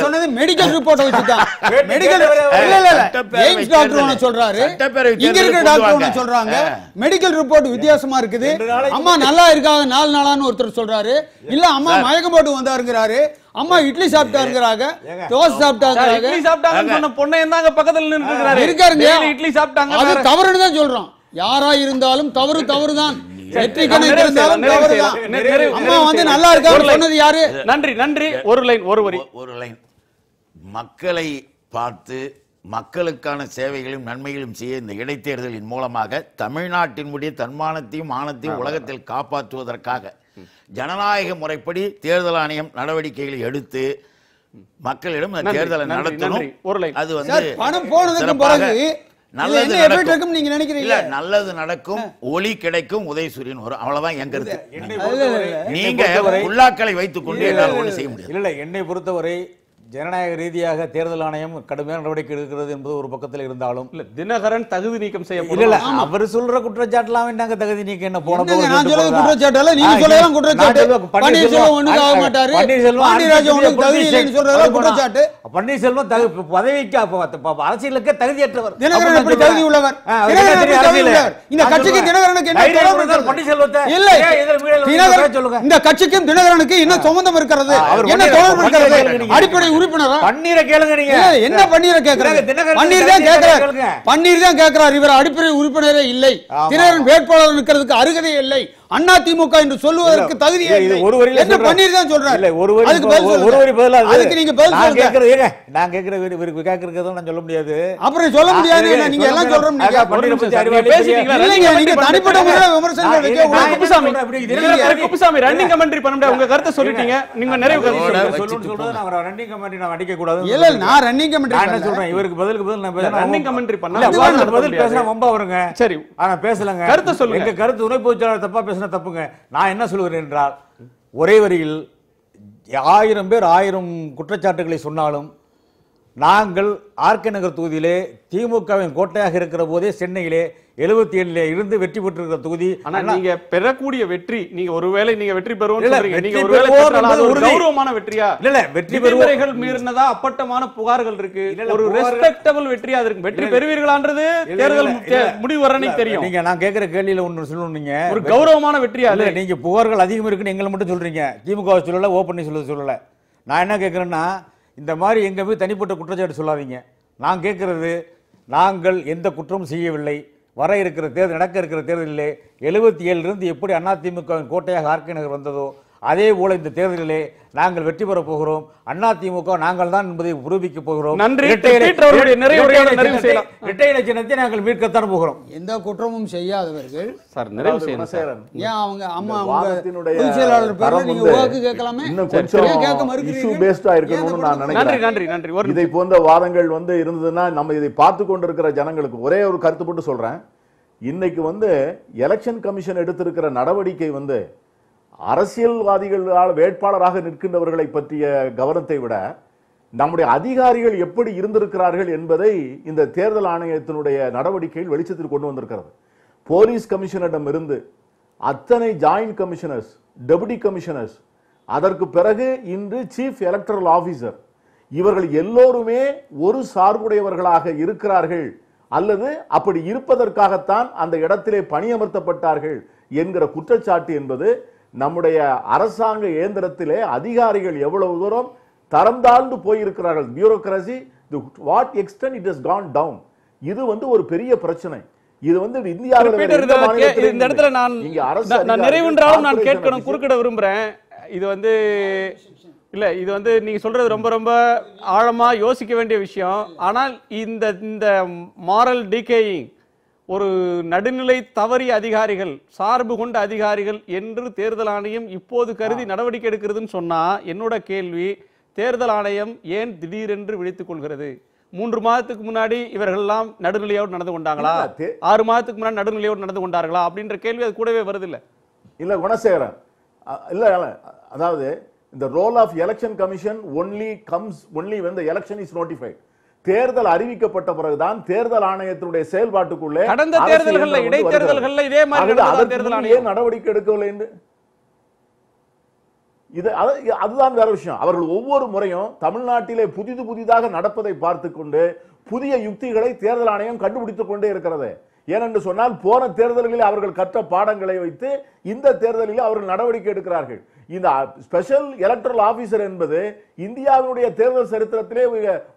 சொன்னது மெடிக்கல் ரிப்போர்ட் வச்சுதான். மெடிக்கல் எய்ம்ஸ் டாக்டர் ஒன்னு சொல்றாரு, இங்க இருக்கிற டாக்டர் ஒன்னு சொல்றாங்க. மெடிக்கல் ரிப்போர்ட் வித்தியாசமா இருக்குது. அம்மா நல்லா இருக்காங்க 4 நாளான்னு ஒருத்தர் சொல்றாரு. இல்ல அம்மா மயக்கம் போட்டு வந்தாருங்கிறாரு. அம்மா இட்லி சாப்பிட்டாருங்கறாங்க, தோசை சாப்பிட்டாங்க. இட்லி சாப்பிட்டாங்கன்னு சொன்ன பொண்ணே தாங்க பக்கத்துல நின்னு இருக்காரு. இருக்காருங்க. இட்லி சாப்பிட்டாங்க, அது தவறுன்னு தான் சொல்றோம். யாரா இருந்தாலும் தவறுதான். வெற்றி கணக்கு இருந்தாலும் தவறுதான். அம்மா வந்து நல்லா இருக்காரு சொன்னது யாரு? நன்றி நன்றி. ஒரு லைன். மக்களை பார்த்து மக்களுக்கான சேவைகளையும் நன்மைகளும் செய்ய இந்த இடைத்தேர்தலின் மூலமாக தமிழ்நாட்டினுடைய தன்மானத்தையும் மானத்தையும் உலகத்தில் காப்பாற்றுவதற்காக ஜனநாயக முறைப்படி தேர்தல் ஆணையம் நடவடிக்கைகளை எடுத்து மக்களிடம் தேர்தலை நடத்தணும். அது வந்து பணம் போனதுக்கு பிறகு நல்லது நடக்கும். நீங்க நினைக்கிறீங்க நல்லது நடக்கும், ஒளி கிடைக்கும், உதயசூரியன் வரும். அவ்வளவுதான் என் கருத்து. நீங்க உள்ளாக்களை வைத்துக் கொண்டு என்னால் ஒண்ணு செய்ய முடியாது. இல்ல, என்னை பொறுத்தவரை ஜனநாயக ரீதியாக தேர்தல் ஆணையம் கடுமையான நடவடிக்கை எடுக்கிறது என்பது ஒரு பக்கத்தில் இருந்தாலும் தினகரன் தகுதி நீக்கம் செய்ய இல்ல. அவர் சொல்ற குற்றச்சாட்டுலாம் நாங்க தகுதி நீக்கம் என்ன போன நான் சொல்றது குற்றச்சாட்டு இல்ல, நீங்க சொல்லலாம் குற்றச்சாட்டு. பன்னீர்செல்வம் ஒண்ணுக்கு ஆக மாட்டாரு, பாண்டியராஜன் ஒண்ணுக்கு தகுதி இல்லைன்னு சொல்றதெல்லாம் குற்றச்சாட்டு. பன்னீர்செல்வம் பதவிக்கு அரசியலுக்கு தகுதியற்றவர். தினகரன் எப்படி தகுதி உள்ளவர்? இந்த கட்சிக்கு தினகரனுக்கு என்ன தொடர்பு? பன்னீர்செல்வத்தை இல்ல, இந்த கட்சிக்கும் தினகரனுக்கு என்ன சம்பந்தம் இருக்கிறது? என்ன தொடர்பு இருக்கிறது? அடிப்படை உறுப்பினரா? பன்னீரை கேளுங்க. நீங்க என்ன பன்னீரை கேக்குறாங்க? பன்னீர் தான் கேக்குறாரு. பன்னீர் தான் கேக்குறாரு. இவர் அடிப்படை உறுப்பினரே இல்லை, தினகரன் வேட்பாளர் இருக்கிறதுக்கு அருகதை இல்லை, அண்ணா திமுக என்று சொல்வதற்கு தகுதியே இல்லை. என்ன பன்னீர் தான் சொல்றாரு. அதுக்கு நீங்க பதில் சொல்லுங்க. நான் கேக்குறது இவருக்கு கேக்குறத நான் சொல்ல முடியாது. அப்புறம் சொல்ல முடியாது. நீங்க எல்லாம் சொல்றோம். நீங்க பன்னீரை பத்தி அறிவாளி பேசிட்டீங்க. இல்லங்க, நீங்க தனிப்பட்ட முறையில விமர்சனம் பண்றீங்க. குப்புசாமி ரன்னிங் கமெண்ட்ரி பண்ண முடியாது. உங்க கருத்தை சொல்லிட்டீங்க. நீங்க நிறைய கருத்து சொல்றது நான் ரன்னிங் கமெண்ட்ரி நான் அடிக்க கூடாது. இல்ல, நான் ரன்னிங் கமெண்ட்ரி நான் சொல்றேன். இவருக்கு பதிலுக்கு பதில் நான் பேசுறேன். ரன்னிங் கமெண்ட்ரி பண்ணல. பதில் பேசினா வம்பா வருங்க. சரி, ஆனா பேசலங்க. கருத்தை சொல்லுங்க. எங்க கருத்து உணர்வுச்சாளர் தப்பா பேசினா தப்புங்க. நான் என்ன சொல்கிறேன் என்றால், ஒரே வரியில் 1000 பேர் 1000 குற்றச்சாட்டுகளை சொன்னாலும் நாங்கள் ஆர்கே நகர் தொகுதியிலே திமுகவின் கோட்டையாக இருக்கிற போதே சென்னையிலே 77 இருந்து வெற்றி பெற்றிருக்கிற தொகுதி. நீங்க பெறக்கூடிய வெற்றி, நீங்க ஒருவேளை நீங்க வெற்றி பெறுவோம்னு சொல்றீங்க. நீங்க ஒருவேளை பெற்றால் ஒரு கௌரவமான வெற்றியா? இல்ல, வெற்றி பெறுவீர்கள் மீறினதா அப்பட்டமான புகார்கள் இருக்கு. ஒரு ரெஸ்பெக்டபிள் வெற்றியா இருக்கு. வெற்றி பெறுவீர்களான்றது தேர்தல் முடிவு வரனே தெரியும். நீங்க நான் கேக்குற கேள்வியில ஒன்னு சொல்லணும். நீங்க ஒரு கௌரவமான வெற்றியா? இல்ல, நீங்க புகார்கள் அதிகம் இருக்குன்னு எங்களை மட்டும் சொல்றீங்க. திமுக சொல்லல, ஓ பன்னீர்செல்வம் சொல்லல. நான் என்ன கேக்குறேன்னா, இந்த மாதிரி எங்க போய் தனிப்பட்ட குற்றச்சாட்டு சொல்லாதீங்க. நான் கேட்கிறது, நாங்கள் எந்த குற்றமும் செய்யவில்லை. வர இருக்கிற தேர்தல், நடக்க இருக்கிற தேர்தலிலே 77 இருந்து எப்படி அதிமுகவின் கோட்டையாக ஆர்கே நகர் வந்ததோ அதே போல இந்த தேர்தலிலே நாங்கள் வெற்றி பெற போகிறோம். அதிமுக நாங்கள் தான் என்பதை நிரூபிக்க போகிறோம். இரட்டை இலை சின்னத்தை நாங்கள் மீட்கத்தான் போகிறோம். எந்த குற்றமும் செய்யாதவர்கள் சார் நிறைவு செய்யணும். ஏன் அவங்க அம்மா பொதுச் செயலாளர் பேர்ல நீங்க வாக்கு கேட்கலாமே? இன்னும் கொஞ்சம் இஷ்யூ பேஸ்டா இருக்கணும்னு நான் நினைக்கிறேன். நன்றி. இதை போன்ற வாதங்கள் வந்து இருந்ததுன்னா நம்ம இதை பார்த்து கொண்டிருக்கிற ஜனங்களுக்கு ஒரே ஒரு கருத்து போட்டு சொல்றேன். இன்னைக்கு வந்து எலெக்ஷன் கமிஷன் எடுத்திருக்கிற நடவடிக்கை வந்து அரசியல்வாதிகளால் வேட்பாளராக நிற்கின்றவர்களை பற்றிய கவனத்தை விட நம்முடைய அதிகாரிகள் எப்படி இருந்திருக்கிறார்கள் என்பதை இந்த தேர்தல் ஆணையத்தினுடைய நடவடிக்கையில் வெளிச்சத்தில் கொண்டு வந்திருக்கிறது. போலீஸ் கமிஷனரிடம் இருந்து அத்தனை ஜாயிண்ட் கமிஷனர்ஸ், டெபுட்டி கமிஷனர்ஸ், அதற்கு பிறகு இன்று சீஃப் எலக்டரல் ஆபீசர், இவர்கள் எல்லோருமே ஒரு சார்புடையவர்களாக இருக்கிறார்கள் அல்லது அப்படி இருப்பதற்காகத்தான் அந்த இடத்திலே பணியமர்த்தப்பட்டார்கள் என்கிற குற்றச்சாட்டு என்பது நம்முடைய அரசாங்க இயந்திரத்திலே அதிகாரிகள் எவ்வளவு தூரம் தரம் தாழ்ந்து போயிருக்கிறார்கள். Bureaucracy what extent it has gone down. இது ஒரு பெரிய பிரச்சனை. இது இந்தியாவில் இந்த இடத்துல நான் நிறைவுன்றாலும் நான் கேட்கணும், குறுக்கிட விரும்புறேன். இது இல்ல, இது நீங்க சொல்றது ரொம்ப ரொம்ப ஆழமா யோசிக்க வேண்டிய விஷயம். ஆனால் இந்த மாரல் டிகேயிங், ஒரு நடுநிலை தவறிய அதிகாரிகள், சார்பு கொண்ட அதிகாரிகள் என்று தேர்தல் ஆணையம் இப்போது கருதி நடவடிக்கை எடுக்கிறதுன்னு சொன்னா, என்னோட கேள்வி, தேர்தல் ஆணையம் ஏன் திடீரென்று விழித்துக் கொள்கிறது? 3 மாதத்துக்கு முன்னாடி இவர்கள் எல்லாம் நடுநிலையோடு நடந்து கொண்டாங்களா? 6 மாதத்துக்கு முன்னாடி நடுநிலையோடு நடந்து கொண்டார்களா அப்படின்ற கேள்வி அது கூடவே வருது. இல்ல குணசேகரன், இல்ல அதாவது the role of election commission only comes when the election is notified. தேர்தல் அறிவிக்கப்பட்ட பிறகுதான் தேர்தல் ஆணையத்தினுடைய செயல்பாட்டுக்குள்ளே கடந்த தேர்தல்கள்ல, இடைத்தேர்தல்கள்ல இதே மாதிரி தேர்தல் ஆணையம் நடவடிக்கை எடுக்கவில்லை என்று அதுதான் வேற விஷயம். அவர்கள் ஒவ்வொரு முறையும் தமிழ்நாட்டிலே புதிதாக நடப்பதை பார்த்து கொண்டு புதிய யுக்திகளை தேர்தல் ஆணையம் கண்டுபிடித்துக் கொண்டே இருக்கிறது. ஏனென்று சொன்னால் போன தேர்தல்களில் அவர்கள் கற்ற பாடங்களை வைத்து இந்த தேர்தலில் அவர்கள் நடவடிக்கை எடுக்கிறார்கள். இந்த ஸ்பெஷல் எலக்டரல் ஆபீசர் என்பது இந்தியாவுடைய தேர்தல் சரித்திரத்திலே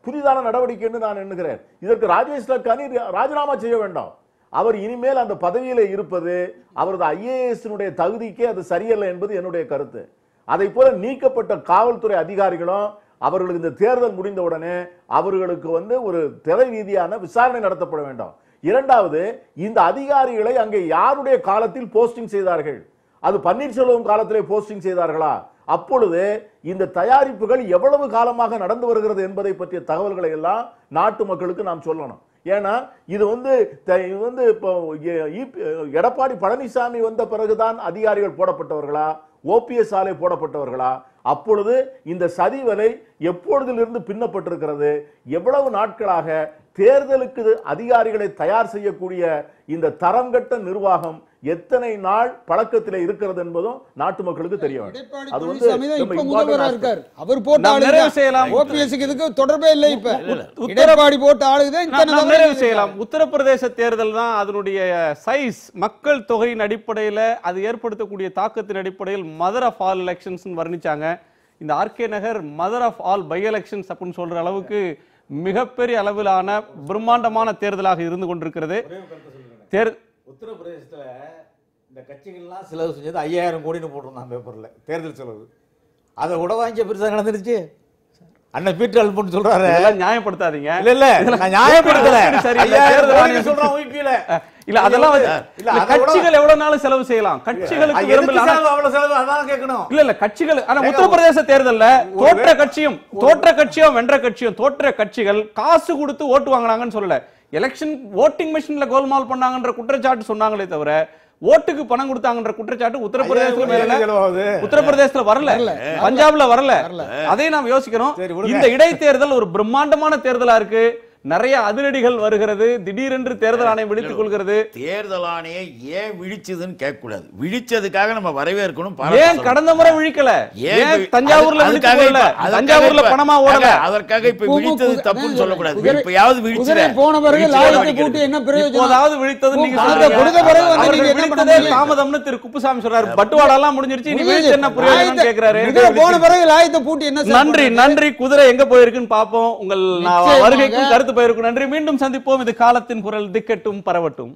புதிதான நடவடிக்கை என்று நான் எண்ணுகிறேன். இதற்கு ராஜேஷ் லக்கானி ராஜினாமா செய்ய வேண்டாம். அவர் இனிமேல் அந்த பதவியிலே இருப்பது அவரது IAS தகுதிக்கே அது சரியல்ல என்பது என்னுடைய கருத்து. அதை போல நீக்கப்பட்ட காவல்துறை அதிகாரிகளும் அவர்களுக்கு இந்த தேர்தல் முடிந்தவுடனே அவர்களுக்கு ஒரு திரை ரீதியான விசாரணை நடத்தப்பட வேண்டும். இரண்டாவது, இந்த அதிகாரிகளை அங்கே யாருடைய காலத்தில் போஸ்டிங் செய்தார்கள்? அது பன்னீர்செல்வம் காலத்திலே போஸ்டிங் செய்தார்களா? அப்பொழுது இந்த தயாரிப்புகள் எவ்வளவு காலமாக நடந்து வருகிறது என்பதை பற்றிய தகவல்களை எல்லாம் நாட்டு மக்களுக்கு நாம் சொல்லணும். ஏன்னா இது எடப்பாடி பழனிசாமி வந்த பிறகுதான் அதிகாரிகள் போடப்பட்டவர்களா, OPS ஆலே போடப்பட்டவர்களா? அப்பொழுது இந்த சதிவலை எப்பொழுதிலிருந்து பின்னப்பட்டிருக்கிறது? எவ்வளவு நாட்களாக தேர்தலுக்கு அதிகாரிகளை தயார் செய்யக்கூடிய இந்த தரங்கட்ட நிர்வாகம் எத்தனை நாள் பழக்கத்தில் இருக்கிறது என்பதும் நாட்டு மக்களுக்கு தெரிய வேண்டும். அது அவர் போட்ட தொடர்பே இல்லை. இப்ப எடப்பாடி போட்ட செய்யலாம். உத்தரப்பிரதேச தேர்தல் தான் அதனுடைய சைஸ், மக்கள் தொகையின் அடிப்படையில் அது ஏற்படுத்தக்கூடிய தாக்கத்தின் அடிப்படையில் மதர் ஆஃப் ஆல் எலெக்ஷன்ஸ் வர்ணிச்சாங்க. இந்த RK Nagar mother of all by elections அப்படின்னு சொல்ற அளவுக்கு மிகப்பெரிய அளவிலான பிரம்மாண்டமான தேர்தலாக இருந்து கொண்டிருக்கிறது. உத்தரப்பிரதேசத்துல இந்த கட்சிகள்லாம் செலவு செஞ்சது 5000 கோடின்னு போட்டிருந்தாங்க பேப்பர்ல தேர்தல் செலவு. அதை விட வாங்கிய பெருசாக நடந்துருச்சு. அண்ணன் பீட்டர் அல்போன்னு சொல்றாரு. நியாயப்படுத்தாதீங்க. இல்ல நான் நியாயப்படுத்தல. சொல்றேன் UP-ல இல்ல அதெல்லாம் கட்சிகள் எவ்வளவு நாள் செலவு செய்யலாம்? கட்சிகளுக்கு அவ்வளவு செலவு அதான் கேட்கணும். இல்ல கட்சிகள், ஆனா உத்தரப்பிரதேச தேர்தல்ல தோற்ற கட்சியும் வென்ற கட்சியும், தோற்ற கட்சிகள் காசு கொடுத்து ஓட்டு வாங்கினாங்கன்னு சொல்லல. எலெக்ஷன் ஓட்டிங் மெஷின்ல கோல்மால் பண்ணாங்கன்ற குற்றச்சாட்டு சொன்னாங்களே தவிர ஓட்டுக்கு பணம் கொடுத்தாங்கன்ற குற்றச்சாட்டு உத்தரப்பிரதேசத்துல வரல, பஞ்சாப்ல வரல. அதை நாம் யோசிக்கிறோம். இந்த இடைத்தேர்தல் ஒரு பிரம்மாண்டமான தேர்தலா இருக்கு. நிறைய அதிரடிகள் வருகிறது. திடீரென்று தேர்தல் ஆணையம் விழித்துக் கொள்கிறது. தேர்தல் ஆணையம் ஏன் விழிச்சதுன்னு கேட்கக்கூடாது. விழிச்சதுக்காக நம்ம வரவேற்கணும். ஏன் கடந்த முறை விழிக்கல? ஏன் தஞ்சாவூர்ல விழிக்கல? தஞ்சாவூர்ல பணமா ஓடல? அதற்காக இப்ப விழித்தது தப்புன்னு சொல்லக்கூடாது. இப்பயாவது விழிச்சது போன பிறகு லாயத்தை கூட்டி என்ன பிரயோஜனம்? இப்போதாவது விழித்தது நீங்க விழித்ததே தாமதம்னு திரு குப்புசாமி சொல்றாரு. பட்டுவாடா எல்லாம் முடிஞ்சிருச்சு, நீ விழிச்சு என்ன பிரயோஜனம் கேக்குறாரு. போன பிறகு லாயத்தை பூட்டி என்ன? நன்றி. குதிரை எங்க போயிருக்குன்னு பாப்போம். உங்கள் வருகைக்கும் கருத்து பயிருக்கு நன்றி. மீண்டும் சந்திப்போம். இது காலத்தின் குரல். திக்கட்டும் பரவட்டும்.